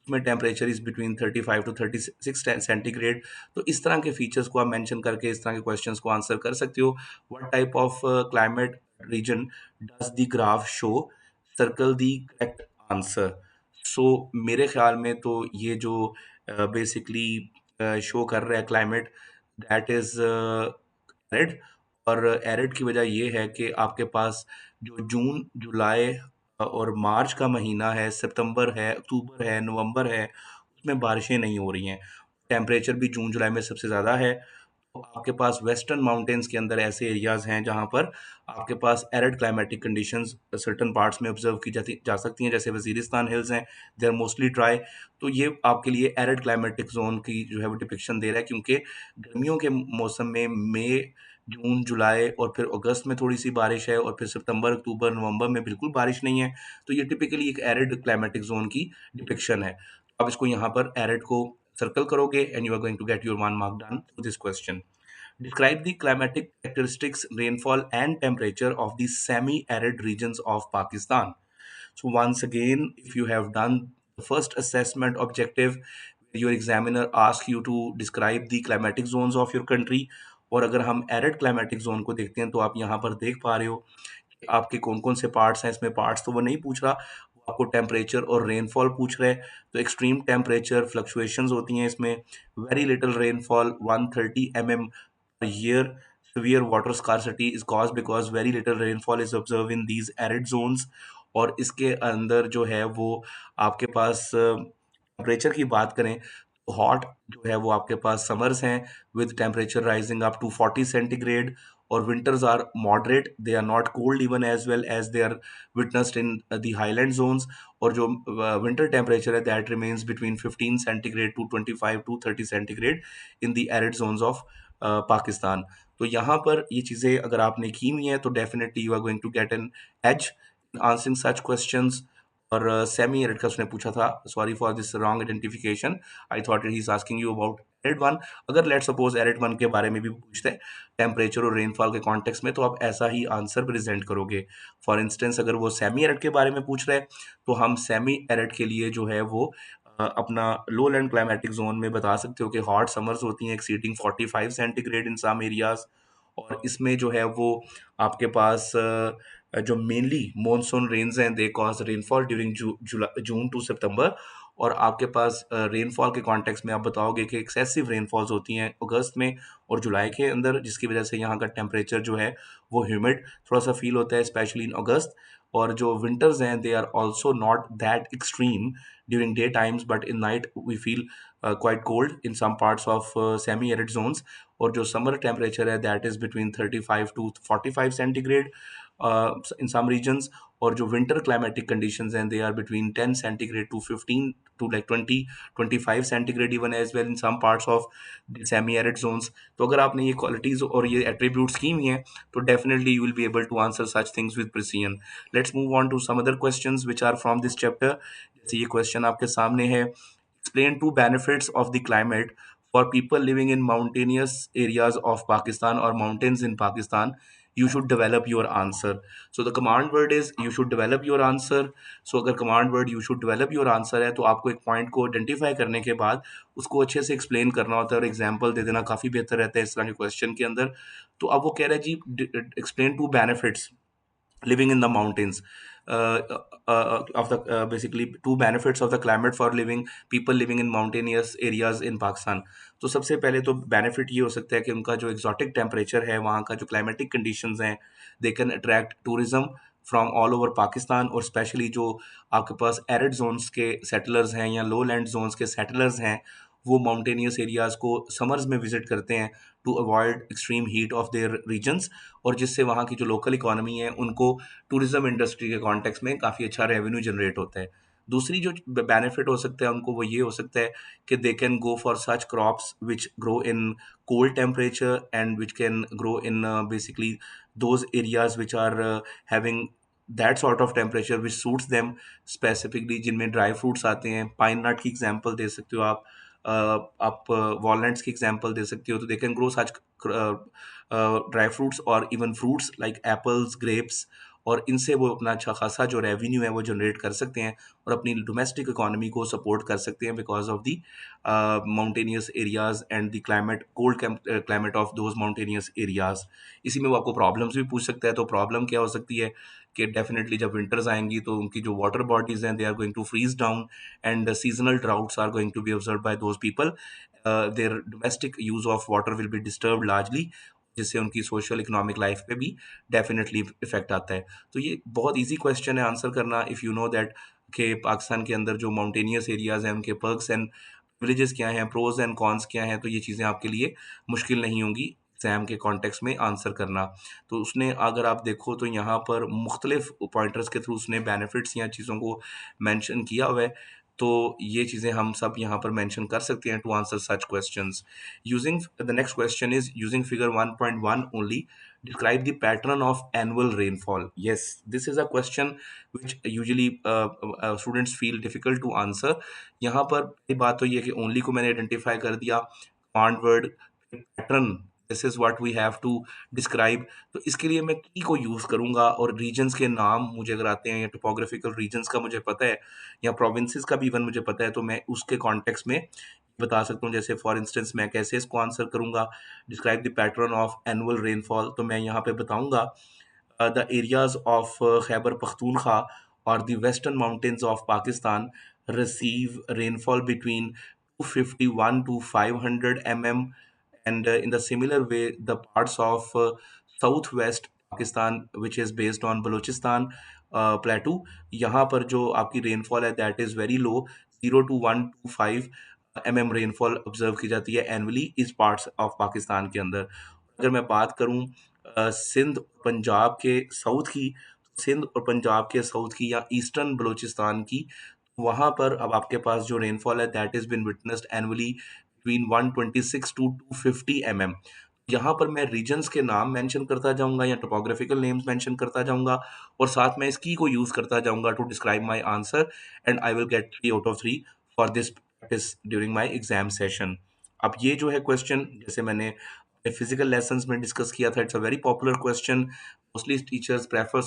उसमें temperature is between 35 to 36 centigrade. तो इस तरह के फीचर्स को आप मेंशन करके इस तरह के क्वेश्चंस को आंसर कर सकते हो. What type of climate region does the graph show, circle the correct answer. So मेरे ख्याल में तो ये जो बेसिकली शो कर रहा है क्लाइमेट दैट इज एरिड. और एरिड की वजह ये है कि आपके पास जो जून जुलाई और मार्च का महीना है, सितंबर है, अक्टूबर है, नवंबर है, उसमें बारिशें नहीं हो रही हैं. टेम्परेचर भी जून जुलाई में सबसे ज़्यादा है. तो आपके पास वेस्टर्न माउंटेन्स के अंदर ऐसे एरियाज हैं जहाँ पर आपके पास arid climatic conditions certain parts में ऑब्जर्व की जाती जा सकती हैं. जैसे वजीरिस्तान हिल्स हैं, दे आर मोस्टली ड्राई. तो ये आपके लिए एरिड क्लाइमेटिक जोन की जो है वो डिपिक्शन दे रहा है. क्योंकि गर्मियों के मौसम में मई जून जुलाई और फिर अगस्त में थोड़ी सी बारिश है और फिर सितंबर अक्टूबर नवंबर में बिल्कुल बारिश नहीं है. तो ये टिपिकली एक एरिड क्लाइमेटिक जोन की डिपिक्शन है. आप इसको यहाँ पर एरिड को सर्कल करोगे and you are going to get your 1 mark done for this question. Describe the climatic characteristics, rainfall, and temperature of the semi-arid regions of Pakistan. So, once again, if you have done the first assessment objective, your examiner asks you to describe the climatic zones of your country. और अगर हम arid climatic zone को देखते हैं तो आप यहाँ पर देख पा रहे हो कि आपके कौन कौन से पार्ट्स हैं. इसमें पार्ट्स तो वो नहीं पूछ रहा, वो आपको टेम्परेचर और रेनफॉल पूछ रहे हैं. तो एक्सट्रीम टेम्परेचर फ्लक्चुएशंस होती हैं इसमें. Very little rainfall 130 mm per year. Severe water scarcity is caused because very little rainfall is observed in these arid zones. और इसके अंदर जो है वो आपके पास टेम्परेचर की बात करें तो हॉट जो है वो आपके पास समर्स हैं with temperature rising up to 40 centigrade. और winters are moderate, they are not cold even as well as they are witnessed in the highland zones. और जो विंटर टेम्परेचर है that remains between 15 centigrade to 25 to 30 centigrade in the arid zones of Pakistan. तो यहाँ पर ये चीज़ें अगर आपने की हुई हैं तो definitely you are going to get an edge answering such questions. और सेमी एरिड का उसने पूछा था. Sorry for this wrong identification, I thought he is asking you about arid one. अगर लेट सपोज एरिड वन के बारे में भी पूछते हैं टेम्परेचर और रेनफॉल के कॉन्टेक्स्ट में तो आप ऐसा ही आंसर प्रेजेंट करोगे. फॉर इंस्टेंस अगर वो सेमी एरिड के बारे में पूछ रहे हैं तो हम सेमी एरिड के लिए जो है वो अपना लो लैंड क्लाइमेटिक जोन में बता सकते हो कि हॉट समर्स होती हैं exceeding 45 centigrade in some areas. और इसमें जो है वो आपके पास जो मेनली मॉनसून रेन्स हैं they cause rainfall during June to September. और आपके पास रेनफॉल के कॉन्टेक्स्ट में आप बताओगे कि एक्सेसिव रेनफॉल्स होती हैं अगस्त में और जुलाई के अंदर, जिसकी वजह से यहाँ का टेम्परेचर जो है वो ह्यूमिड थोड़ा सा फील होता है स्पेशली इन अगस्त. और जो विंटर्स हैं they are also not that extreme during day times but in night we feel quite cold in some parts of semi arid zones. और जो समर टेम्परेचर है that is between 35 to 45 centigrade in some regions. और जो winter climatic conditions हैं, they are between 10 centigrade to 15 to like 20-25 centigrade even as well in some parts of semi arid zones. तो अगर आपने ये qualities और ये एट्रीब्यूट्स की हुई हैं, तो definitely you will be able to answer such things with precision. Let's move on to some other questions which are from this chapter. जैसे ये क्वेश्चन आपके सामने है, explain two benefits of the climate for people living in mountainous areas of Pakistan or mountains in Pakistan. You should develop your answer. So the command word is you should develop your answer. So अगर command word you should develop your answer है, तो आपको एक point को identify करने के बाद उसको अच्छे से एक्सप्लेन करना होता है और एग्जाम्पल दे देना काफ़ी बेहतर रहता है इस तरह के क्वेश्चन के अंदर। तो अब वो कह रहा है जी, explain two benefits living in the mountains, of the basically two benefits of the climate for living people living in mountainous areas in Pakistan. तो सबसे पहले तो बेनिफिट ये हो सकता है कि उनका जो एग्जॉटिक टेम्परेचर है, वहाँ का जो क्लाइमेटिक कंडीशंस हैं, they can attract tourism from all over Pakistan. और स्पेशली जो आपके पास एरिड जोन्स के सेटलर्स हैं या लो लैंड जोन्स के सेटलर्स हैं, वो माउंटेनियस एरियाज़ को समर्स में विजिट करते हैं to avoid extreme heat of their regions, और जिससे वहाँ की जो लोकल इकोनॉमी है उनको टूरिज्म इंडस्ट्री के कॉन्टेक्स्ट में काफ़ी अच्छा रेवेन्यू जनरेट होता है। दूसरी जो बेनिफिट हो सकता है उनको, वो ये हो सकता है कि they can go for such crops which grow in cold temperature and which can grow in basically those areas which are having that sort of temperature which suits them specifically, जिनमें ड्राई फ्रूट्स आते हैं। Pine नट की example दे सकते हो आप, आप walnuts की example दे सकते हो। तो they can grow such dry fruits और even fruits like apples, grapes, और इनसे वो अपना अच्छा खासा जो रेवेन्यू है वो जनरेट कर सकते हैं और अपनी डोमेस्टिक इकोनॉमी को सपोर्ट कर सकते हैं because of the mountainous areas and the climate, cold climate of those mountainous areas. इसी में वो आपको प्रॉब्लम्स भी पूछ सकता है। तो प्रॉब्लम क्या हो सकती है कि डेफिनेटली जब विंटर्स आएंगी तो उनकी जो वाटर बॉडीज हैं, they are going to freeze down and seasonal droughts are going to be observe by those people. Their domestic use of water will be disturb largely, जिससे उनकी सोशल इकोनॉमिक लाइफ पे भी definitely effect आता है। तो ये बहुत easy question है आंसर करना, इफ़ यू नो दैट कि पाकिस्तान के अंदर जो माउंटेनियस एरियाज हैं उनके पर्क्स एंड विलेजेस क्या हैं, प्रोज एंड कॉन्स क्या हैं, तो ये चीज़ें आपके लिए मुश्किल नहीं होंगी एग्जाम के कॉन्टेक्स्ट में आंसर करना। तो उसने, अगर आप देखो तो यहाँ पर मुख्तलिफ पॉइंटर्स के थ्रू उसने बेनिफिट्स या चीज़ों को मेंशन किया हुआ है। तो ये चीज़ें हम सब यहाँ पर मेंशन कर सकते हैं to answer such questions. Using the next question is using figure 1.1 only, describe the pattern of annual rainfall. Yes, this is a question which usually students feel difficult to answer. यहाँ पर पहली बात तो ये कि ओनली को मैंने identify कर दिया, command word pattern, this is what we have to describe. तो इसके लिए मैं की को यूज़ करूंगा, और रीजन्स के नाम मुझे अगर आते हैं या टोपोग्राफिकल रीजन्स का मुझे पता है या प्रोविंसेस का भी इवन मुझे पता है, तो मैं उसके कॉन्टेक्स्ट में बता सकता हूँ। जैसे फॉर इंस्टेंस मैं कैसे इसको आंसर करूंगा, describe the pattern of annual rainfall, तो मैं यहाँ पे बताऊंगा the areas of Khyber Pakhtunkhwa or the western mountains of Pakistan receive rainfall between 251 to 500 mm, and in the similar way the parts of southwest Pakistan which is based on Balochistan plateau, यहाँ पर जो आपकी rainfall है that is very low, 0 to 125 mm rainfall observe की जाती है annually इस parts of Pakistan के अंदर। अगर मैं बात करूं सिंध पंजाब के साउथ की, सिंध और पंजाब के साउथ की या ईस्टर्न बलूचिस्तान की, वहाँ पर अब आपके पास जो रेनफॉल है that is been witnessed annually between 126 to 250 mm। यहाँ पर मैं रीजन्स के नाम मेंशन करता जाऊंगा या टोपोग्राफिकल नेम्स मेंशन करता जाऊंगा, और साथ में इस की को यूज़ करता जाऊंगा to describe my answer, and I will get 3 out of 3 for this practice during my exam session. अब ये जो है क्वेश्चन, जैसे मैंने फिजिकल लेसन्स में डिस्कस किया था, it's a very popular question. Mostly teachers prefers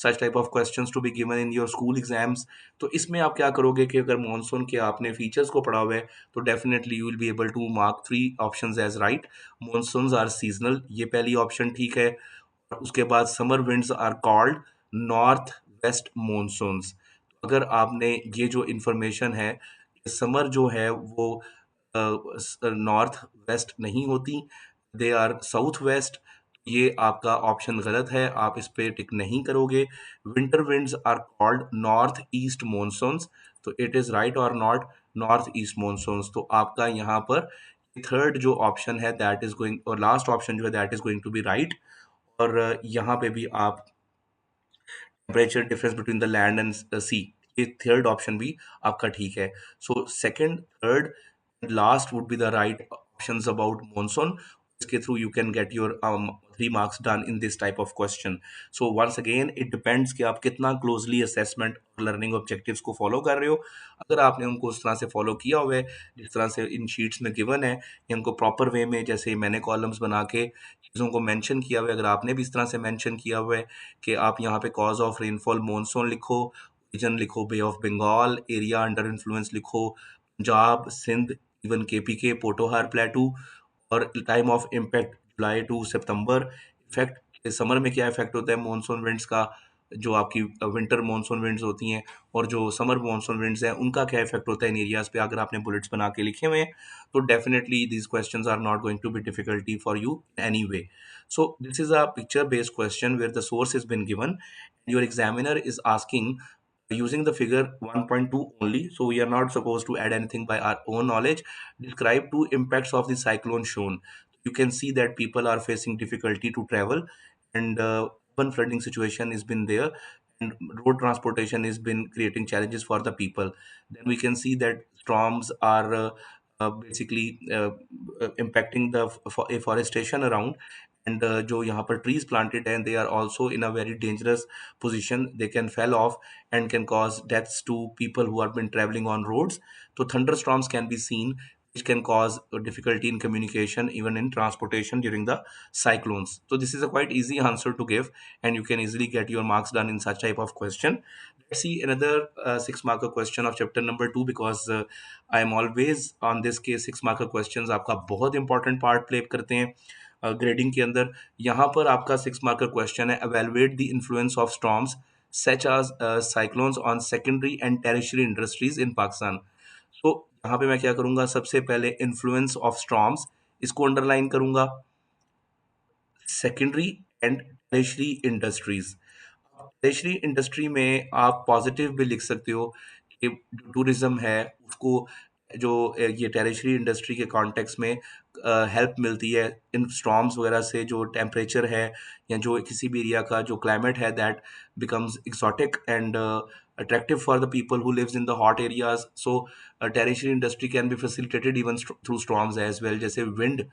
such type of questions to be given in your school exams. तो इसमें आप क्या करोगे कि अगर मॉनसून के आपने फीचर्स को पढ़ा हुआ है, तो definitely you will be able to mark 3 options as right. Monsoons are seasonal, ये पहली ऑप्शन ठीक है। और उसके बाद summer winds are called north west monsoons. अगर आपने ये जो इंफॉर्मेशन है, समर जो है वो नॉर्थ वेस्ट नहीं होती, दे आर साउथ वेस्ट, ये आपका ऑप्शन गलत है, आप इस पे टिक नहीं करोगे। Winter winds are called north east monsoons, तो इट इज राइट और नॉट नॉर्थ ईस्ट मॉनसून्स। तो आपका यहाँ पर थर्ड जो ऑप्शन है दैट इज गोइंग, और लास्ट ऑप्शन जो है that is going to be right. और यहाँ पे भी आप temperature difference between the land and sea, ये थर्ड ऑप्शन भी आपका ठीक है. So second, third, last would be the right options about monsoon. इसके through you can get your 3 marks done in this type of question. So once again it depends कि आप कितना closely assessment और learning objectives को follow कर रहे हो. अगर आपने उनको उस तरह से फॉलो किया हुआ है जिस तरह से इन शीट्स में गिवन है, या उनको प्रॉपर वे में जैसे मैंने कॉलम्स बना के चीज़ों को मेंशन किया हुआ है, अगर आपने भी इस तरह से मेंशन किया हुआ है कि आप यहाँ पे कॉज ऑफ रेनफॉल मॉनसून लिखो, रीजन लिखो bay of Bengal, area under influence लिखो Punjab, Sindh, even KPK, Potohar plateau, और time of impact July to September. Effect summer में क्या इफेक्ट होता है मॉनसून विंड्स का, जो आपकी विंटर मॉनसून विंड्स होती हैं, और जो समर मॉनसून विंड्स हैं उनका क्या इफेक्ट होता है इन एरियाज पे. अगर आपने बुलेट्स बना के लिखे हुए हैं तो definitely these questions are not going to be difficulty for you anyway. So this is a picture-based question where the source has been given. Your examiner is asking using the figure 1.2 only. So we are not supposed to add anything by our own knowledge. Describe two impacts of the cyclone shown. You can see that people are facing difficulty to travel, and one flooding situation has been there, and road transportation has been creating challenges for the people. Then we can see that storms are basically impacting the afforestation around, and जो यहाँ पर trees planted हैं, they are also in a very dangerous position. They can fall off and can cause deaths to people who have been traveling on roads. So thunderstorms can be seen, which can cause difficulty in communication, even in transportation during the cyclones. So this is a quite easy answer to give, and you can easily get your marks done in such type of question. Let's see another 6 marker question of chapter number 2, because I am always on this case. 6 marker questions आपका बहुत important part play करते हैं grading के अंदर. यहाँ पर आपका 6 marker question है, evaluate the influence of storms such as cyclones on secondary and tertiary industries in Pakistan. तो यहाँ पे मैं क्या करूँगा, सबसे पहले इन्फ्लुएंस ऑफ स्टॉर्म्स इसको अंडरलाइन करूँगा, secondary and tertiary industries. Tertiary industry में आप पॉजिटिव भी लिख सकते हो कि जो टूरिज्म है उसको, जो ये टर्शियरी इंडस्ट्री के कॉन्टेक्स्ट में हेल्प मिलती है इन स्टॉर्म्स वगैरह से. जो टेम्परेचर है या जो किसी भी एरिया का जो क्लाइमेट है, that becomes exotic and attractive for the people who lives in the hot areas. So tertiary industry can be facilitated even through storms as well. जैसे wind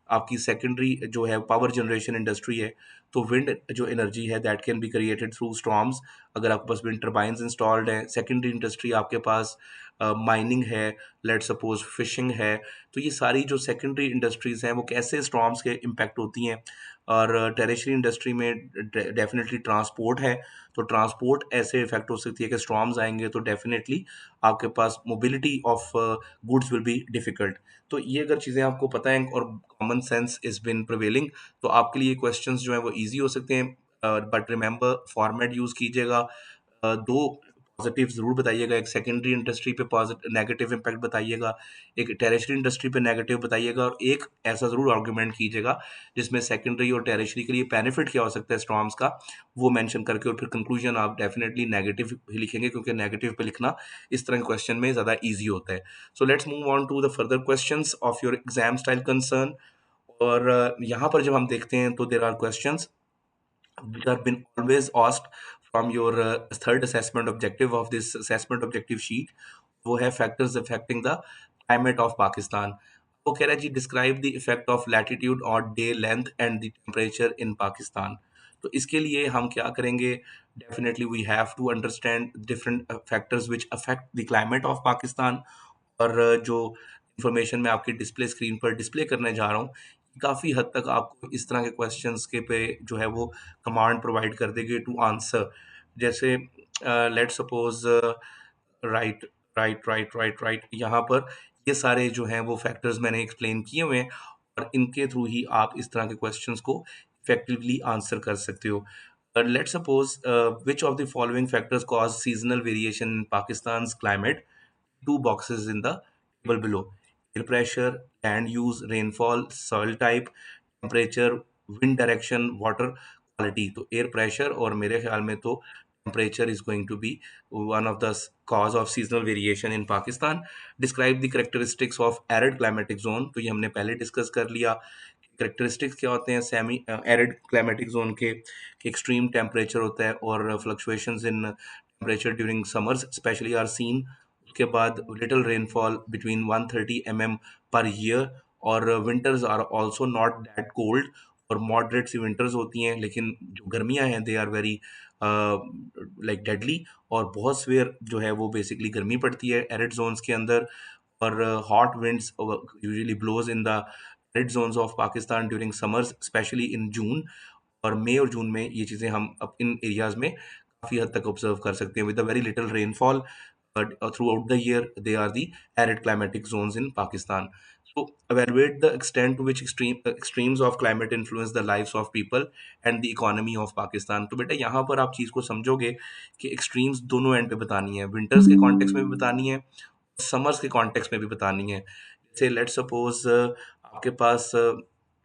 आपकी सेकेंडरी जो है पावर जनरेशन इंडस्ट्री है, तो wind जो energy है that can be created through storms. अगर आपके पास विंड टर्बाइंस इंस्टॉल्ड है. सेकेंडरी इंडस्ट्री आपके पास माइनिंग है, लेट सपोज फिशिंग है. तो ये सारी जो सेकेंडरी इंडस्ट्रीज हैं वो कैसे स्टॉर्म्स के इम्पैक्ट होती हैं. और टेरिशरी इंडस्ट्री में डेफिनेटली ट्रांसपोर्ट है, तो ट्रांसपोर्ट ऐसे इफेक्ट हो सकती है कि स्टॉर्म्स आएंगे तो डेफिनेटली आपके पास mobility of goods will be difficult. तो ये अगर चीज़ें आपको पता हैं और common sense is been prevailing, तो आपके लिए क्वेश्चंस जो है वो इजी हो सकते हैं. बट रिमेंबर फॉर्मेट यूज़ कीजिएगा. दो पॉजिटिव ज़रूर बताइएगा, एक सेकेंडरी इंडस्ट्री पे पॉजिटिव नेगेटिव इम्पैक्ट बताइएगा, एक टेरिशरी इंडस्ट्री पे नेगेटिव बताइएगा, और एक ऐसा ज़रूर आर्गूमेंट कीजिएगा जिसमें सेकेंडरी और टेरिशरी के लिए बेनिफिट क्या हो सकता है स्टॉर्म्स का, वो मेंशन करके. और फिर कंक्लूजन आप डेफिनेटली नेगेटिव ही लिखेंगे, क्योंकि नेगेटिव पे लिखना इस तरह के क्वेश्चन में ज़्यादा ईजी होता है. So let's move on to the further questions of your exam style concern. और यहाँ पर जब हम देखते हैं तो there are questions which have been always asked from your third assessment objective of this assessment objective sheet. वो है factors affecting the climate of Pakistan. वो कह रहा है जी describe the effect of latitude और day length and the temperature in Pakistan. तो इसके लिए हम क्या करेंगे, definitely we have to understand different factors which affect the climate of Pakistan. और जो इंफॉर्मेशन मैं आपकी डिस्प्ले स्क्रीन पर डिस्प्ले करने जा रहा हूँ, काफ़ी हद तक आपको इस तरह के क्वेश्चंस के पे जो है वो कमांड प्रोवाइड कर देगी टू आंसर. जैसे let suppose right right right right right, यहाँ पर ये सारे जो हैं वो फैक्टर्स मैंने एक्सप्लेन किए हुए हैं, और इनके थ्रू ही आप इस तरह के क्वेश्चंस को इफेक्टिवली आंसर कर सकते हो. Let suppose which of the following factors cause seasonal variation in Pakistan climate. Two boxes in the table below: air pressure, land use, rainfall, soil type, temperature, wind direction, water quality. तो air pressure और मेरे ख्याल में तो temperature is going to be one of the cause of seasonal variation in Pakistan. Describe the characteristics of arid climatic zone. तो ये हमने पहले डिस्कस कर लिया. करेक्टरिस्टिक्स क्या होते हैं सेमी एरिड क्लाइमेटिक जोन के, कि एक्सट्रीम टेम्परेचर होता है और fluctuations in temperature during summers specially are seen. उसके बाद little rainfall between 130 mm per year, और winters are also not that cold, और मॉडरेट सी विंटर्स होती हैं, लेकिन जो गर्मियां हैं they are very like deadly, और बहुत स्वेयर जो है वो बेसिकली गर्मी पड़ती है एरिड जोन्स के अंदर। और hot winds usually blows in the arid zones of Pakistan during summers specially in June, और मई और जून में ये चीज़ें हम अब इन एरियाज में काफ़ी हद तक ऑब्जर्व कर सकते हैं with a very little rainfall throughout the year. They are the arid climatic zones in Pakistan. So evaluate the extent to which extremes of climate influence the lives of people and the economy of Pakistan. तो बेटा यहाँ पर आप चीज़ को समझोगे कि extremes दोनों and पे बतानी है, विंटर्स के कॉन्टेक्स्ट में भी बतानी है, समर्स के कॉन्टेक्स्ट में भी बतानी है। जैसे लेट सपोज आपके पास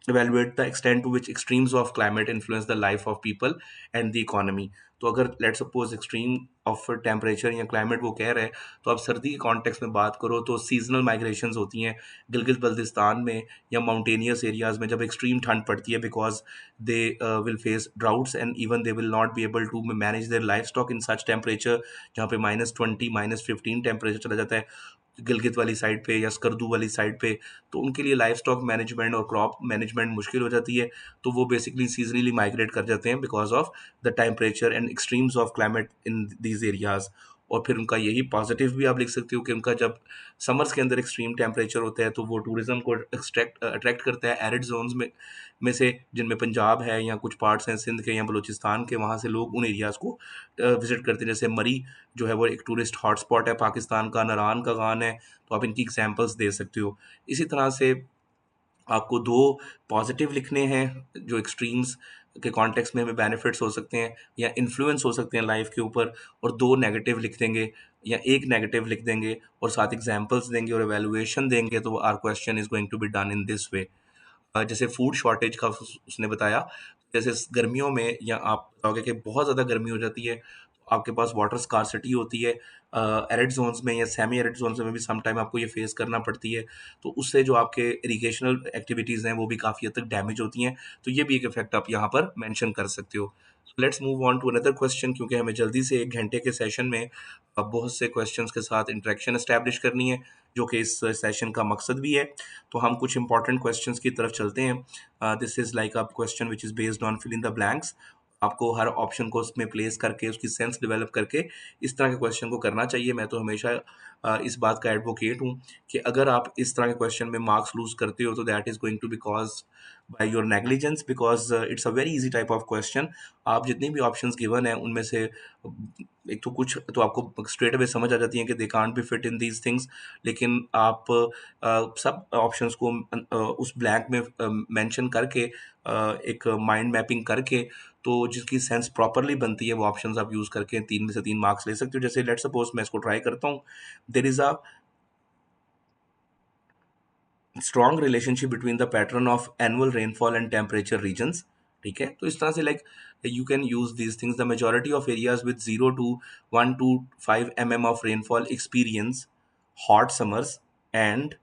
evaluate the extent to which extremes of climate influence the life of people and the economy. तो अगर let suppose extreme of temperature या क्लाइमेट वो कह रहे हैं, तो आप सर्दी के कॉन्टेक्स्ट में बात करो तो सीजनल माइग्रेशंस होती हैं गिलगित बल्तिस्तान में या माउंटेनियस एरियाज में, जब एक्सट्रीम ठंड पड़ती है, because they will face droughts and even they will not be able to manage their life stock in such temperature, जहाँ पे -20 -15 टेम्परेचर चला जाता है गिलगित वाली साइड पे या स्कर्दू वाली साइड पे। तो उनके लिए लाइफ स्टॉक मैनेजमेंट और क्रॉप मैनेजमेंट मुश्किल हो जाती है, तो वो बेसिकली सीजनली माइग्रेट कर जाते हैं because of the temperature and extremes of climate in these areas. और फिर उनका यही पॉजिटिव भी आप लिख सकते हो कि उनका जब समर्स के अंदर एक्सट्रीम टेम्परेचर होता है तो वो टूरिज्म को अट्रैक्ट करता है एरिड जोन्स में से, जिनमें पंजाब है या कुछ पार्ट्स हैं सिंध के या बलूचिस्तान के, वहाँ से लोग उन एरियाज़ को विजिट करते हैं। जैसे मरी जो है वो एक टूरिस्ट हॉटस्पॉट है पाकिस्तान का, नारान का गान है, तो आप इनकी एग्जांपल्स दे सकते हो। इसी तरह से आपको 2 पॉजिटिव लिखने हैं जो एक्सट्रीम्स के कॉन्टेक्स्ट में हमें बेनिफिट्स हो सकते हैं या इन्फ्लुएंस हो सकते हैं लाइफ के ऊपर, और 2 नेगेटिव लिख देंगे या 1 नेगेटिव लिख देंगे और साथ एग्जांपल्स देंगे और एवैल्यूएशन देंगे, तो our question is going to be done in this way. जैसे फूड शॉर्टेज का उसने बताया, जैसे गर्मियों में या आप बताओगे कि बहुत ज़्यादा गर्मी हो जाती है, तो आपके पास वाटर स्कार्सिटी होती है एरिड जोन्स में या सेमी एरिड जोन्स में भी सम टाइम आपको ये फेस करना पड़ती है, तो उससे जो आपके इरिगेशनल एक्टिविटीज़ हैं वो भी काफ़ी हद तक डैमेज होती हैं, तो ये भी एक इफेक्ट आप यहाँ पर मेंशन कर सकते हो। Let's move on to another question, क्योंकि हमें जल्दी से 1 घंटे के सेशन में बहुत से क्वेश्चंस के साथ इंटरेक्शन एस्टैब्लिश करनी है, जो कि इस सेशन का मकसद भी है। तो हम कुछ इंपॉर्टेंट क्वेश्चंस की तरफ चलते हैं। This is like a question which is based on fill in the blanks. आपको हर ऑप्शन को उसमें प्लेस करके उसकी सेंस डेवलप करके इस तरह के क्वेश्चन को करना चाहिए। मैं तो हमेशा इस बात का एडवोकेट हूँ कि अगर आप इस तरह के क्वेश्चन में मार्क्स लूज करते हो तो that is going to be cause by your negligence, because it's a very easy type of question. आप जितनी भी ऑप्शंस गिवन है उनमें से एक तो कुछ तो आपको स्ट्रेट अवे समझ आ जाती है कि they can't be fit in these things, लेकिन आप सब ऑप्शंस को उस ब्लैंक में मेंशन करके एक माइंड मैपिंग करके, तो जिसकी सेंस प्रॉपरली बनती है वो ऑप्शंस आप यूज़ करके 3 में से 3 मार्क्स ले सकते हो। जैसे लेट्स सपोज मैं इसको ट्राई करता हूँ, there is a strong relationship between the pattern of annual rainfall and temperature regions. ठीक है, तो इस तरह से like you can use these things, the majority of areas with 0 to 1 to 5 mm of rainfall experience hot summers and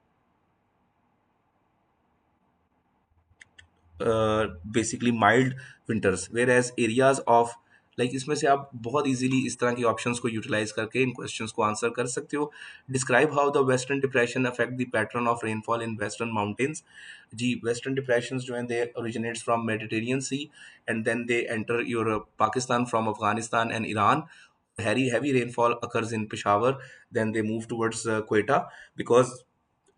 basically mild winters, whereas areas of like, इसमें से आप बहुत इजीली इस तरह के ऑप्शंस को यूटिलाइज करके इन questions को आंसर कर सकते हो। Describe how the western depression affect the pattern of rainfall in western mountains. जी, वेस्टर्न डिप्रेशन जो हैं they originates from Mediterranean sea and then they enter your Pakistan from Afghanistan and Iran. Heavy rainfall occurs in Peshawar, then they move towards Quetta, because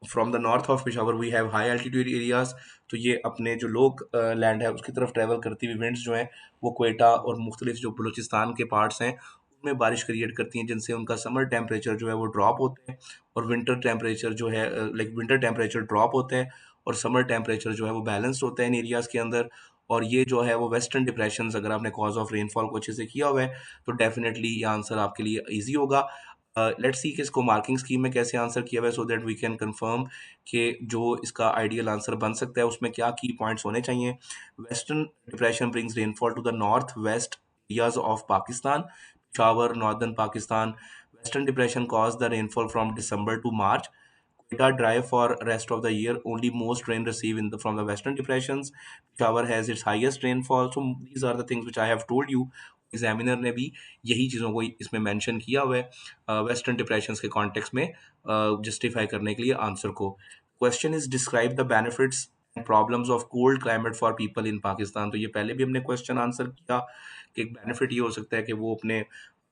from the north of Peshawar we have high altitude areas. तो ये अपने जो लोग land है उसकी तरफ travel करती हुई विंड्स जो हैं वो क्वेटा और मुख्तलिफ जो बलूचिस्तान के पार्ट्स हैं उनमें बारिश क्रिएट करती हैं, जिनसे उनका समर टेम्परेचर जो है वो ड्रॉप होता है और विंटर टेम्परेचर जो है लाइक विंटर टेम्परेचर ड्रॉप होता है और समर टेम्परेचर जो है वो बैलेंस्ड होता है इन एरियाज़ के अंदर। और ये जो है वो वेस्टर्न डिप्रेशन, अगर आपने कॉज ऑफ रेनफॉल को अच्छे से किया हुआ है तो डेफिनेटली ये आंसर आपके लिए ईजी होगा। लेट्स सी कि इसको मार्किंग स्कीम में कैसे आंसर किया हुआ है, so that we can confirm कि जो इसका आइडियल आंसर बन सकता है उसमें क्या की पॉइंट्स होने चाहिए। Western depression brings rainfall to the north west areas of Pakistan, Peshawar, northern Pakistan. Western depression caused the rainfall from December to March. Quetta dry for rest of the year. Only most rain receive from the western depressions. Peshawar has its highest rainfall. So these are the things which I have told you. Examiner ने भी यही चीज़ों को इसमें mention किया हुआ है western depressions के कॉन्टेक्स्ट में जस्टिफाई करने के लिए आंसर को. Question is describe the benefits and problems of cold climate for people in Pakistan. तो ये पहले भी हमने क्वेश्चन आंसर किया कि एक बेनिफिट ये हो सकता है कि वो अपने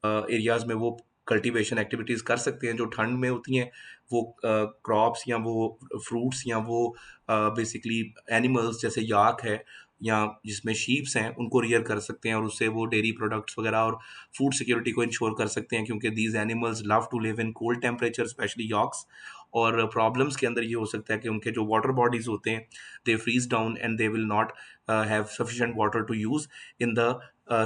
एरियाज में वो कल्टीवेशन एक्टिविटीज़ कर सकते हैं जो ठंड में होती हैं. वो क्रॉप्स या वो फ्रूट्स या वो बेसिकली एनिमल्स जैसे याक है या जिसमें शीप्स हैं उनको रियर कर सकते हैं और उससे वो डेयरी प्रोडक्ट्स वगैरह और फूड सिक्योरिटी को इंश्योर कर सकते हैं क्योंकि these animals love to live in cold temperature specially yaks. और प्रॉब्लम्स के अंदर ये हो सकता है कि उनके जो वाटर बॉडीज होते हैं they freeze down and they will not have sufficient water to use in the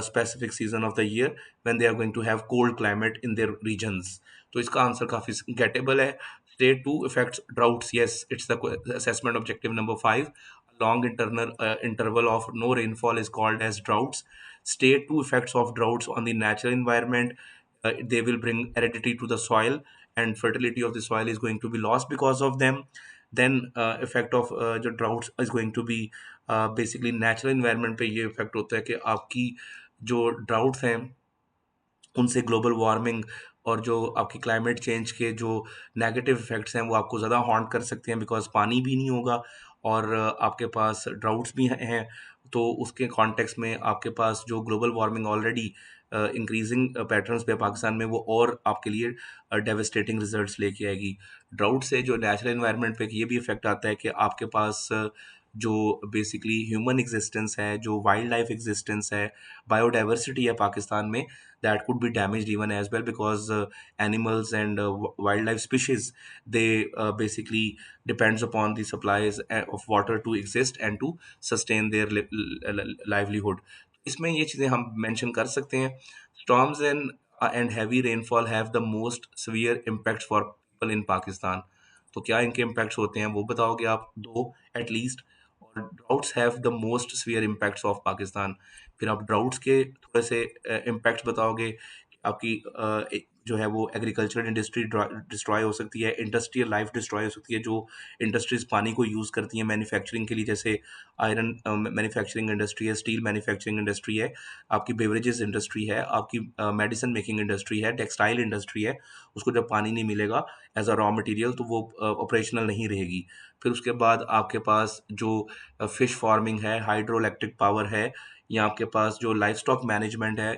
specific season of the year when they are going to have cold climate in their regions. तो इसका answer काफी gettable है. State 2 affects droughts. Yes, it's the assessment objective number 5. A long internal interval of no rainfall is called as droughts. State 2 effects of droughts on the natural environment. They will bring aridity to the soil and fertility of the soil is going to be lost because of them. Then effect of जो droughts is going to be basically natural environment पे ये effect होता है कि आपकी जो droughts हैं उनसे ग्लोबल वार्मिंग और जो आपकी क्लाइमेट चेंज के जो नेगेटिव इफेक्ट्स हैं वो आपको ज़्यादा हॉन्ट कर सकते हैं बिकॉज पानी भी नहीं होगा और आपके पास ड्राउट्स भी हैं. तो उसके कॉन्टेक्स्ट में आपके पास जो global warming already increasing patterns पे पाकिस्तान में वो और आपके लिए डेविस्टेटिंग रिजल्ट्स लेके आएगी. ड्राउट से जो नेचुरल इन्वायरमेंट पे ये भी इफेक्ट आता है कि आपके पास जो बेसिकली ह्यूमन एग्जिस्टेंस है जो वाइल्ड लाइफ एग्जिस्टेंस है बायोडाइवर्सिटी है पाकिस्तान में that could be damaged even as well because animals and wildlife species they basically depends upon the supplies of water to exist and to sustain their livelihood. इसमें ये चीज़ें हम mention कर सकते हैं. storms and heavy rainfall have the most severe impacts for people in Pakistan. तो क्या इनके इम्पैक्ट्स होते हैं वो बताओगे आप दो एटलीस्ट. और droughts have the most severe impacts of Pakistan. फिर आप ड्राउट्स के थोड़े से इम्पैक्ट्स बताओगे कि आपकी जो है वो एग्रीकल्चरल इंडस्ट्री डिस्ट्रॉय हो सकती है इंडस्ट्रियल लाइफ डिस्ट्रॉय हो सकती है जो इंडस्ट्रीज पानी को यूज़ करती हैं मैन्युफैक्चरिंग के लिए जैसे आयरन मैन्युफैक्चरिंग इंडस्ट्री है स्टील मैन्युफैक्चरिंग इंडस्ट्री है आपकी बेवरेजेस इंडस्ट्री है आपकी मेडिसिन मेकिंग इंडस्ट्री है टेक्सटाइल इंडस्ट्री है. उसको जब पानी नहीं मिलेगा एज अ रॉ मटेरियल तो वो ऑपरेशनल नहीं रहेगी. फिर उसके बाद आपके पास जो फिश फार्मिंग है हाइड्रो इलेक्ट्रिक पावर है या आपके पास जो लाइफ स्टॉक मैनेजमेंट है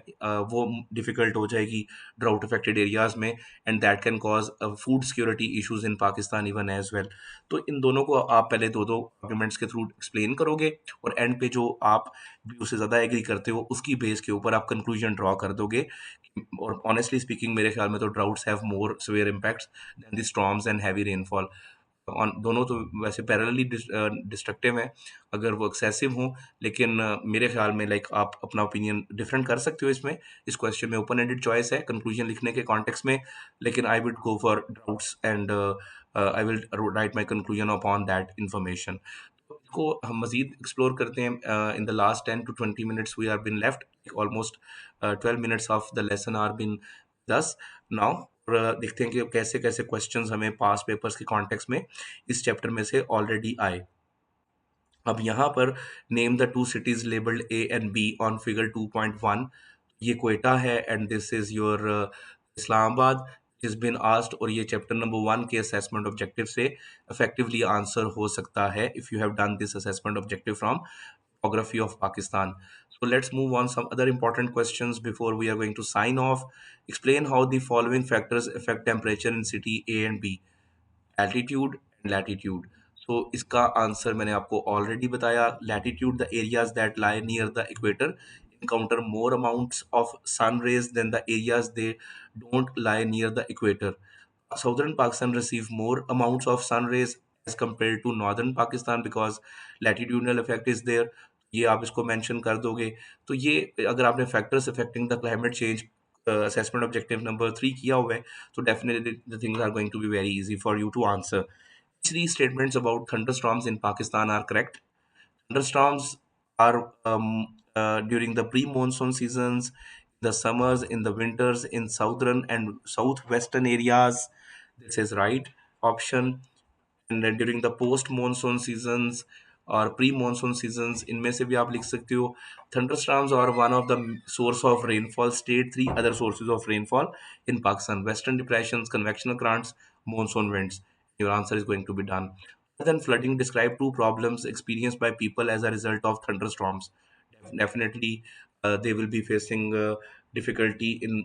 वो डिफ़िकल्ट हो जाएगी ड्राउट अफेक्टेड एरियाज़ में and that can cause food security issues in Pakistan even as well. तो इन दोनों को आप पहले दो दो आर्गूमेंट्स के थ्रू एक्सप्लेन करोगे और एंड पे जो आप भी उससे ज़्यादा एग्री करते हो उसकी बेस के ऊपर आप कंक्लूजन ड्रॉ कर दोगे. और ऑनेस्टली स्पीकिंग मेरे ख्याल में तो droughts have more severe impacts than the storms and heavy rainfall. ऑन दोनों तो वैसे पैरेलली डिस्ट्रक्टिव हैं अगर वो एक्सेसिव हों. लेकिन मेरे ख्याल में लाइक आप अपना ओपिनियन डिफरेंट कर सकते हो इसमें. इस क्वेश्चन में ओपन एंडेड चॉइस है कंक्लूजन लिखने के कॉन्टेक्स्ट में लेकिन I would go for droughts and I will write my conclusion upon that information. को हम मजीद एक्सप्लोर करते हैं in the last 10 to 20 minutes we are been left almost 12 minutes of the lesson are been thus now. और देखते हैं कि कैसे कैसे क्वेश्चंस हमें पास पेपर्स के कॉन्टेक्स्ट में इस चैप्टर में से ऑलरेडी आए. अब यहाँ पर name the two cities labelled A and be on figure 2.1. ये क्वेटा है and this is your Islamabad is been asked. और ये चैप्टर नंबर 1 के असेसमेंट ऑब्जेक्टिव से इफेक्टिवली आंसर हो सकता है if you have done this assessment objective from topography of Pakistan. So let's move on some other important questions before we are going to sign off. Explain how the following factors affect temperature in city A and B. Altitude and latitude. So इसका answer मैंने आपको already बताया. Latitude, the areas that lie near the equator encounter more amounts of sun rays than the areas they don't lie near the equator. Southern Pakistan receive more amounts of sun rays as compared to northern Pakistan because latitudinal effect is there. ये आप इसको mention कर दोगे. तो ये अगर आपने factors affecting the climate change assessment objective number 3 किया हुआ है तो definitely the things are going to be very easy for you to answer. Three statements about thunderstorms in Pakistan are correct. Thunderstorms are during the pre-monsoon seasons, the summers, in the winters, in southern and southwestern areas. This is right option. And during the post monsoon seasons और pre monsoon seasons, इनमें से भी आप लिख सकते हो thunderstorms are one of the source of rainfall, state three other sources of rainfall in Pakistan: western depressions, convectional currents, monsoon winds. Your answer is going to be done. Other than flooding, describe two problems experienced by people as a result of thunderstorms. Definitely, they will be facing difficulty in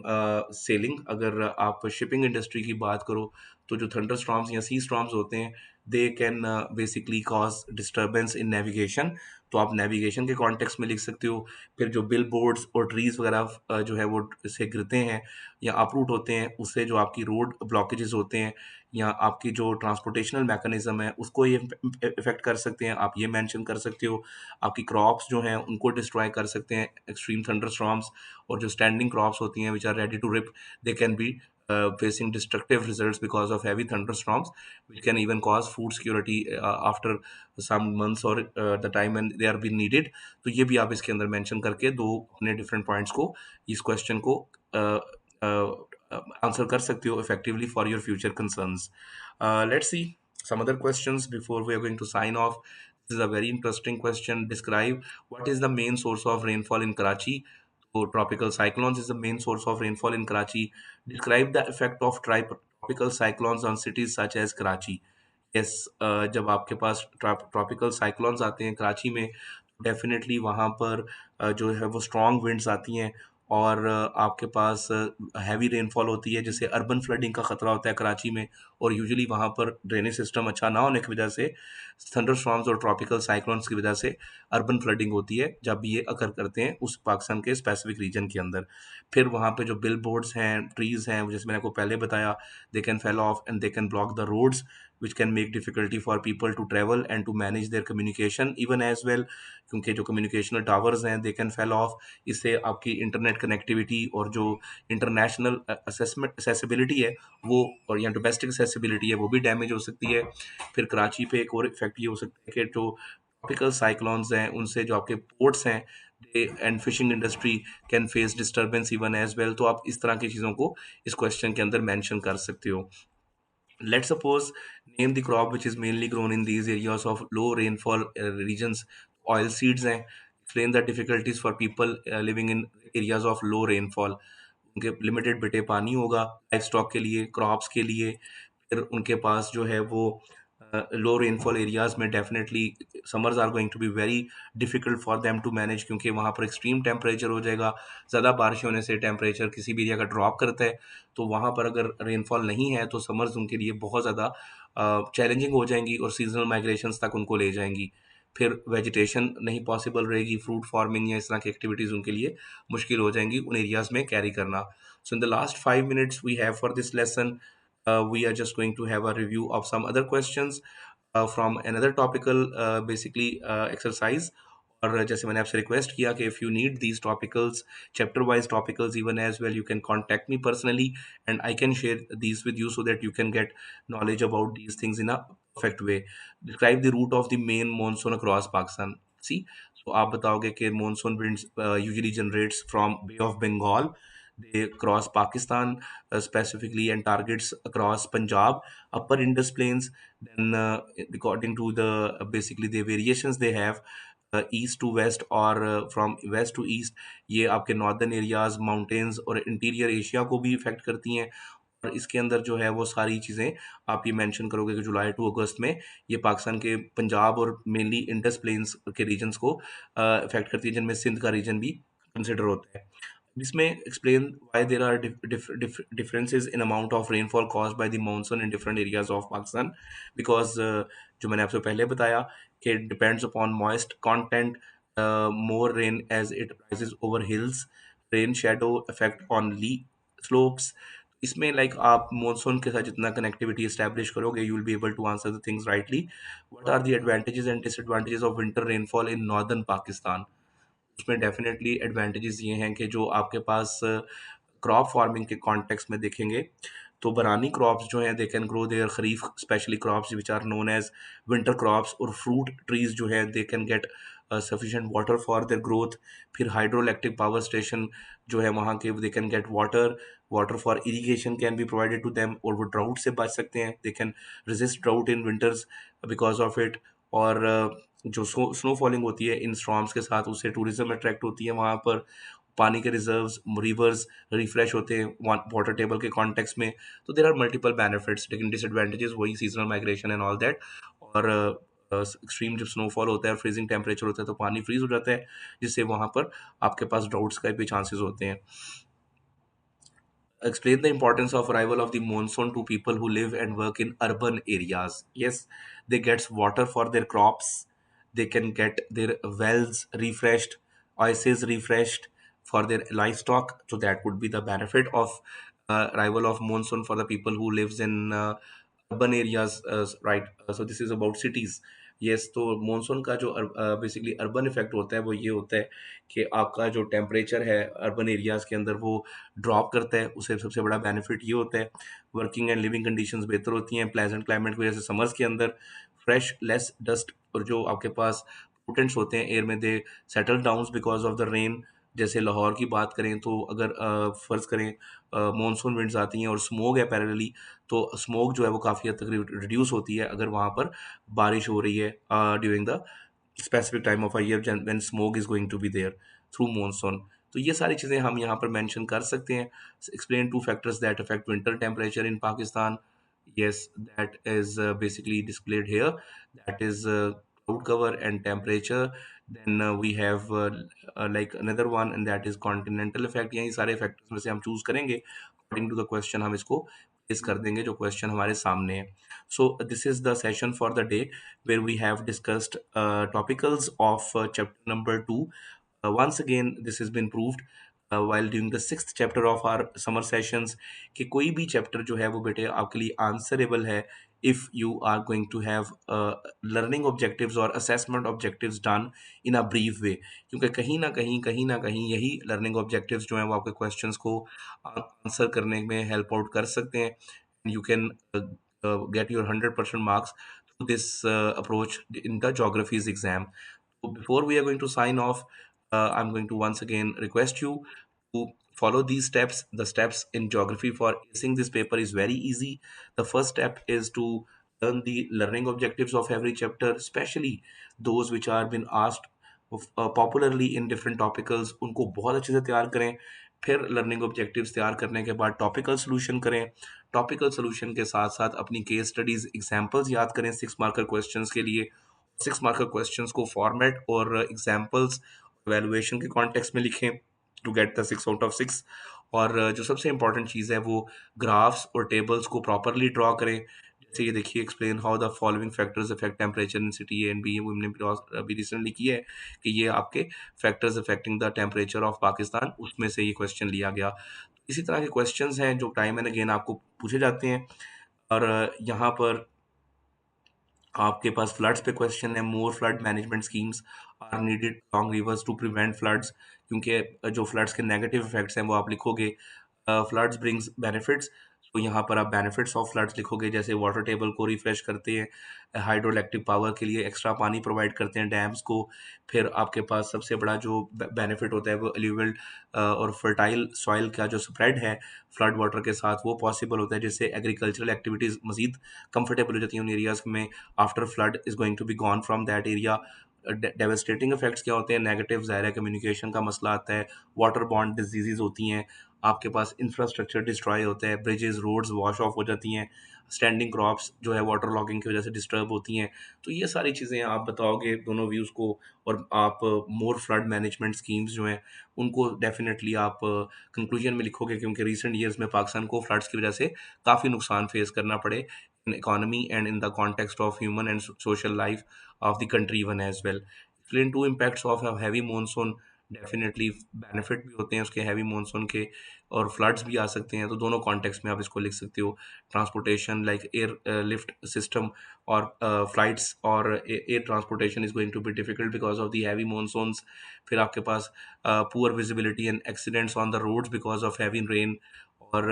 sailing. अगर आप shipping industry की बात करो तो जो thunder storms या सी storms होते हैं, they can basically cause disturbance in navigation. तो आप नेविगेशन के कॉन्टेक्स्ट में लिख सकते हो। फिर जो बिल बोर्ड्स और ट्रीज वगैरह जो है वो से गिरते हैं या अपरूट होते हैं, उससे जो आपकी रोड ब्लॉकेजेस होते हैं या आपकी जो ट्रांसपोर्टेशनल मैकेनिज्म है उसको ये इफेक्ट कर सकते हैं, आप ये मेंशन कर सकते हो। आपकी क्रॉप्स जो हैं उनको डिस्ट्रॉय कर सकते हैं एक्सट्रीम थंडर स्टॉर्म्स। और जो स्टैंडिंग क्रॉप्स होती हैं which are ready to reap, they can be facing destructive results because of heavy thunderstorms, which can even cause food security after some months or the time when they are being needed. तो ये भी आप इसके अंदर mention करके दो अपने different points को, इस क्वेश्चन को आंसर कर सकते हो effectively for your future concerns. Let's see some other questions before we are going to sign off. This is a very interesting question. Describe what is the main source of rainfall in Karachi. So tropical cyclones is the main source of rainfall in Karachi. Describe the effect of tropical cyclones on cities such as Karachi. Yes, जब आपके पास tropical cyclones आते हैं कराची में, definitely वहाँ पर जो है वो स्ट्रॉन्ग विंड्स आती हैं और आपके पास हैवी रेनफॉल होती है, जिससे अर्बन फ्लडिंग का खतरा होता है कराची में। और यूजुअली वहाँ पर ड्रेनेज सिस्टम अच्छा ना होने की वजह से थंडर स्टॉर्म्स और ट्रॉपिकल साइक्लोन्स की वजह से अर्बन फ्लडिंग होती है जब ये अकर करते हैं उस पाकिस्तान के स्पेसिफिक रीजन के अंदर। फिर वहाँ पे जो बिल बोर्ड्स हैं, ट्रीज हैं, जैसे मैंने आपको पहले बताया, they can fail off and they can block the roads, which can make difficulty for people to travel and to manage their communication even as well, क्योंकि जो communicational towers हैं they can fall off। इससे आपकी internet connectivity और जो international assessment accessibility है वो, और या डोमेस्टिक accessibility है वो भी डैमेज हो सकती है। फिर कराची पे एक और इफेक्ट ये हो सकता है कि जो ट्रॉपिकल साइक्लोन्स हैं उनसे जो आपके पोर्ट्स हैं and fishing industry can face disturbance even as well. तो आप इस तरह की चीज़ों को इस क्वेश्चन के अंदर मेंशन कर सकते हो। Let's suppose name the crop which is mainly grown in these areas of low rainfall regions. Oil seeds हैं। Explain the difficulties for people living in areas of low rainfall. उनके limited बिटे पानी होगा life stock के लिए, crops के लिए। फिर उनके पास जो है वो लो रेनफॉल एरियाज में definitely summers are going to be very difficult for them to manage, क्योंकि वहाँ पर एक्सट्रीम टेम्परेचर हो जाएगा। ज़्यादा बारिश होने से टेम्परेचर किसी भी एरिया का ड्रॉप करता है, तो वहाँ पर अगर रेनफॉल नहीं है तो समर्स उनके लिए बहुत ज़्यादा चैलेंजिंग हो जाएंगी और सीजनल माइग्रेशंस तक उनको ले जाएंगी। फिर वेजिटेशन नहीं पॉसिबल रहेगी, फ्रूट फार्मिंग या इस तरह की एक्टिविटीज़ उनके लिए मुश्किल हो जाएंगी उन एरियाज़ में कैरी करना। So in the last 5 minutes we have for this lesson, we are just going to have a review of some other questions from another topical basically exercise। और जैसे मैंने आपसे रिक्वेस्ट किया कि if you need these topicals, chapter wise topicals even as well, you can contact me personally and I can share these with you so that you can get knowledge about these things in a perfect way। Describe the route of the main monsoon across Pakistan। See, so आप बताओगे कि monsoon winds usually generates from Bay of Bengal, they cross Pakistan specifically and targets across Punjab, upper Indus Plains. Then, according to the basically the variations they have, east to west और from west to east, ये आपके northern areas, mountains और interior Asia को भी effect करती हैं। और इसके अंदर जो है वो सारी चीज़ें आप ये मेंशन करोगे कि जुलाई टू अगस्त में ये पाकिस्तान के पंजाब और मेनली इंडस प्लेन्स के रीजन्स को इफेक्ट करती है, जिनमें सिंध का रीजन भी कंसिडर होता है। इसमें explain why there are differences in amount of rainfall caused by the monsoon in different areas of Pakistan, because जो मैंने आपसे पहले बताया कि it depends upon moist content, more rain as it rises over hills, rain shadow effect on lee slopes। इसमें like आप monsoon के साथ जितना कनेक्टिविटी इस्टेब्लिश करोगे you will be able to answer the things rightly. What are the advantages and disadvantages of winter rainfall in northern Pakistan. उसमें definitely advantages ये हैं कि जो आपके पास क्रॉप फार्मिंग के कॉन्टेक्स्ट में देखेंगे तो बरानी क्रॉप्स जो हैं they can grow there, kharif specially crops which are known as winter crops, और फ्रूट ट्रीज जो है they can get sufficient water for their growth. फिर हाइड्रो इलेक्ट्रिक पावर स्टेशन जो है वहाँ के they can get water water for irrigation can be provided to them, और वो ड्राउट से बच सकते हैं, they can resist drought in winters because of it. और जो स्नो फॉलिंग होती है इन स्टॉर्म्स के साथ, उससे टूरिज्म अट्रैक्ट होती है वहाँ पर, पानी के रिजर्व्स, रिवर्स रिफ्रेश होते हैं वाटर टेबल के कॉन्टेक्स्ट में। तो देर आर मल्टीपल बेनिफिट्स, लेकिन डिसएडवांटेजेस वही seasonal migration and all that. और एक्सट्रीम जब स्नोफॉल होता है और फ्रीजिंग टेम्परेचर होता है तो पानी फ्रीज हो जाता है, जिससे वहाँ पर आपके पास ड्राउट्स का भी चांसेस होते हैं। Explain the importance of arrival of the monsoon to people who live and work in urban areas. Yes, they get water for their crops, they can get their wells refreshed, oases refreshed for their livestock. So that would be the benefit of arrival of monsoon for the people who lives in urban areas, right? So this is about cities. Yes, तो monsoon का जो basically urban effect होता है वो ये होता है कि आपका जो टेम्परेचर है अर्बन एरियाज़ के अंदर वो ड्रॉप करता है। उसे सबसे बड़ा बेनिफिट ये होता है, वर्किंग एंड लिविंग कंडीशंस बेहतर होती हैं प्लेजेंट क्लाइमेट की वजह से। समर्स के अंदर फ्रेश लेस डस्ट, और जो आपके पास पोटेंट्स होते हैं एयर में, they settle down because of the rain. जैसे लाहौर की बात करें तो अगर फ़र्ज़ करें मॉनसून विंड्स आती हैं और स्मोक है पैरेलली, तो स्मोक जो है वो काफ़ी हद तक रिड्यूस होती है अगर वहाँ पर बारिश हो रही है during the specific time of a year when smoke is going to be there through monsoon. तो ये सारी चीज़ें हम यहाँ पर मेंशन कर सकते हैं। Explain two factors that affect winter temperature in Pakistan. Yes, that is basically displayed here. That is cloud cover and temperature. Then we have like another one, and that is continental effect. यही सारे factors में से हम choose करेंगे according to the question, हम इसको place कर देंगे जो question हमारे सामने है। So this is the session for the day where we have discussed topicals of chapter number 2. Once again, this has been proved while doing the sixth chapter of our summer sessions कि कोई भी chapter जो है वो बेटे आपके लिए answerable है if you are going to have learning objectives और assessment objectives done in a brief way. क्योंकि कहीं ना कहीं यही लर्निंग ऑब्जेक्टिव्स जो हैं वो आपके क्वेश्चंस को आंसर करने में हेल्प आउट कर सकते हैं। You can get your 100% marks through this approach in the geographies exam. So before we are going to sign off, I'm going to once again request you to follow these steps. The steps in geography for acing this paper is very easy. The first step is to learn the learning objectives of every chapter, especially those which are been asked popularly in different topicals, उनको बहुत अच्छे से तैयार करें। फिर learning objectives तैयार करने के बाद टॉपिकल सॉल्यूशन करें। टॉपिकल सॉल्यूशन के साथ साथ अपनी केस स्टडीज एग्जांपल्स याद करें 6 मार्कर क्वेश्चंस के लिए। 6 मार्कर क्वेश्चंस को फॉर्मेट और एग्जांपल्स वैल्यूएशन के कॉन्टेक्स्ट में लिखें to get the 6 out of 6। और जो सबसे इंपॉर्टेंट चीज़ है वो ग्राफ्स और टेबल्स को प्रॉपरली ड्रॉ करें। जैसे ये देखिए, explain how the following factors affect temperature in city A and B, वो हमने अभी रिसेंटली किया है कि ये आपके factors affecting the temperature of Pakistan, उसमें से ये क्वेश्चन लिया गया। इसी तरह के क्वेश्चंस हैं जो टाइम एंड अगेन आपको पूछे जाते हैं। और यहाँ पर आपके पास फ्लड्स पे क्वेश्चन है। More flood management schemes are needed long rivers to prevent floods, क्योंकि जो फ्लड्स के नेगेटिव इफेक्ट्स हैं वो आप लिखोगे। फ्लड्स ब्रिंग्स बेनिफिट्स, तो यहाँ पर आप बेनिफिट्स ऑफ फ्लड्स लिखोगे, जैसे वाटर टेबल को रिफ्रेश करते हैं, हाइड्रो इलेक्ट्रिक पावर के लिए एक्स्ट्रा पानी प्रोवाइड करते हैं डैम्स को। फिर आपके पास सबसे बड़ा जो बेनिफिट होता है वो एल्यूवियल और फर्टाइल सॉइल का जो स्प्रेड है फ्लड वाटर के साथ, वो पॉसिबल होता है, जिससे एग्रीकल्चरल एक्टिविटीज़ मजीद कंफर्टेबल हो जाती हैं उन एरियाज़ में। After flood is going to be gone from that area. Devastating effects क्या होते हैं? नेगेटिव ज़ाहिर है कम्युनिकेशन का मसला आता है, वाटर बॉर्न डिजीज़ होती हैं, आपके पास इंफ्रास्ट्रक्चर डिस्ट्रॉय होता है, ब्रिजेस रोड्स वॉश ऑफ हो जाती हैं, स्टैंडिंग क्रॉप्स जो है वाटर लॉगिंग की वजह से डिस्टर्ब होती हैं। तो ये सारी चीज़ें आप बताओगे दोनों व्यूज़ को, और आप मोर फ्लड मैनेजमेंट स्कीम्स जो हैं उनको डेफिनेटली आप कंक्लूजन में लिखोगे, क्योंकि रिसेंट ईयर्स में पाकिस्तान को फ्लड्स की वजह से काफ़ी नुकसान फेस करना पड़े in economy and in the context of human and social life of the country even as well. Explain two impacts of a heavy monsoon. Definitely benefit भी होते हैं उसके हैवी मानसून के, और फ्लड्स भी आ सकते हैं, तो दोनों कॉन्टेक्स्ट में आप इसको लिख सकते हो। Transportation like air lift system और फ्लाइट्स और air transportation is going to be difficult because of the heavy monsoons. फिर आपके पास poor visibility and accidents on the roads because of heavy rain. और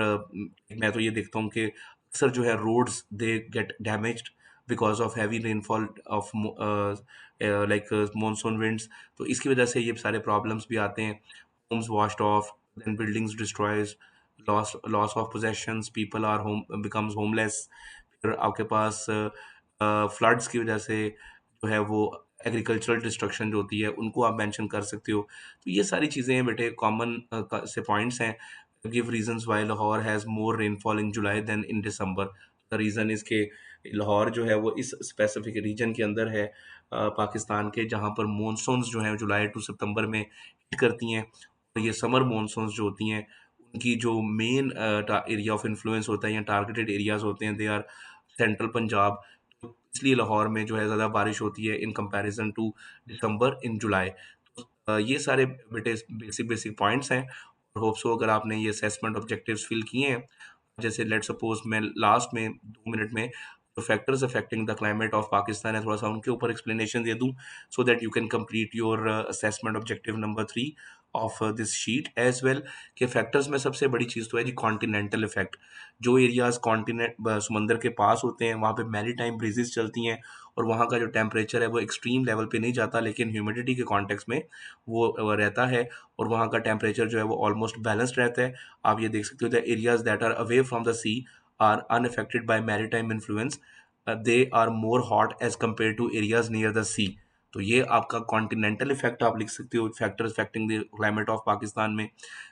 मैं तो ये देखता हूँ कि अक्सर जो है roads they get damaged because of heavy rainfall of like monsoon winds. तो इसकी वजह से ये सारे प्रॉब्लम्स भी आते हैं। Homes washed off, then buildings destroys, loss of possessions, people are home becomes homeless. फिर आपके पास फ्लड्स की वजह से जो है वो एग्रीकल्चरल डिस्ट्रक्शन जो होती है उनको आप मेंशन कर सकते हो। तो ये सारी चीज़ें बेटे कॉमन से पॉइंट्स हैं। Give reasons why Lahore has more rainfall in July than in December. The reason is के लाहौर जो है वो इस स्पेसिफिक रीजन के अंदर है पाकिस्तान के, जहाँ पर मॉनसून्स जो हैं जुलाई टू सितंबर में हिट करती हैं। और ये समर मॉनसून्स जो होती हैं उनकी जो मेन एरिया ऑफ इन्फ्लुएंस होता है या टारगेटेड एरियाज होते हैं, दे आर सेंट्रल पंजाब। तो इसलिए लाहौर में जो है ज़्यादा बारिश होती है इन कंपैरिजन टू दिसंबर इन जुलाई। तो ये सारे बेटे बेसिक बेसिक पॉइंट्स हैं। और होप सो अगर आपने ये असेसमेंट ऑब्जेक्टिव्स फिल किए हैं, जैसे लेट सपोज मैं लास्ट में 2 मिनट में जो factors affecting the climate of Pakistan है थोड़ा सा उनके ऊपर एक्सप्लेनेशन दे दूं, so that you can complete your assessment objective number 3 of this sheet as well. के फैक्टर्स में सबसे बड़ी चीज़ तो है जी कॉन्टिनेंटल इफेक्ट। जो एरियाज कॉन्टिनेंट समंदर के पास होते हैं वहाँ पे मैरी टाइम ब्रीजेस चलती हैं, और वहाँ का जो टेम्परेचर है वो एक्सट्रीम लेवल पे नहीं जाता, लेकिन ह्यूमिडिटी के कॉन्टेक्स्ट में वो रहता है। और वहाँ का टेम्परेचर जो है वो ऑलमोस्ट बैलेंस्ड रहता है। आप ये देख सकते हो the areas that are away from the sea are unaffected by maritime influence, they are more hot as compared to areas near the sea। तो ये आपका कॉन्टिनेंटल इफेक्ट आप लिख सकते हो, factors affecting the climate of Pakistan में।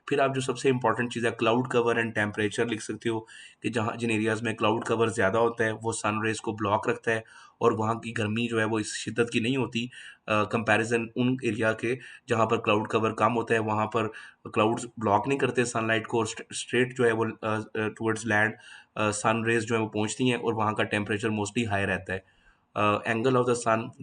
फिर आप जो सबसे इंपॉर्टेंट चीज़ है क्लाउड कवर एंड टेम्परेचर लिख सकते हो, कि जहाँ जिन एरियाज में क्लाउड कवर ज़्यादा होता है वो सन रेज को ब्लॉक रखता है, और वहाँ की गर्मी जो है वो इस शिद्दत की नहीं होती कंपैरिजन उन एरिया के जहाँ पर क्लाउड कवर कम होता है। वहाँ पर क्लाउड्स ब्लॉक नहीं करते सनलाइट को, स्ट्रेट जो है वो टुवर्ड्स लैंड सन रेज जो है वो पहुंचती हैं, और वहाँ का टेम्परेचर मोस्टली हाई रहता है। Angle of the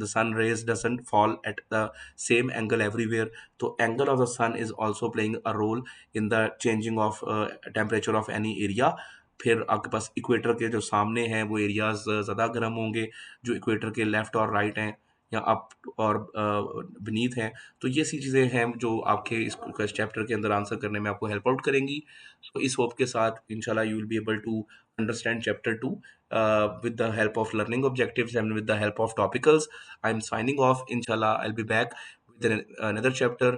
sun rays doesn't fall at the same angle everywhere. तो angle of the sun is also playing a role in the changing of temperature of any area. फिर आपके पास equator के जो सामने हैं वो एरियाज ज़्यादा गर्म होंगे, जो इक्वेटर के लेफ्ट और राइट हैं या अप और बीनीथ हैं। तो ये सी चीज़ें हैं जो आपके इस चैप्टर के अंदर आंसर करने में आपको हेल्प आउट करेंगी। तो इस होप के साथ इंशाल्लाह you will be able to understand chapter 2 with the help of learning objectives and with the help of topicals. I'm signing off. Inshallah, I'll be back with another chapter,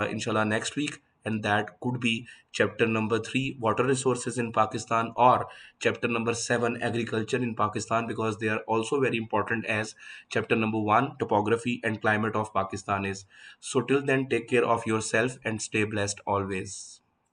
inshallah, next week. And that could be chapter number 3, water resources in Pakistan, or chapter number 7, agriculture in Pakistan, because they are also very important as chapter number 1, topography and climate of Pakistan is. So, till then, take care of yourself and stay blessed always.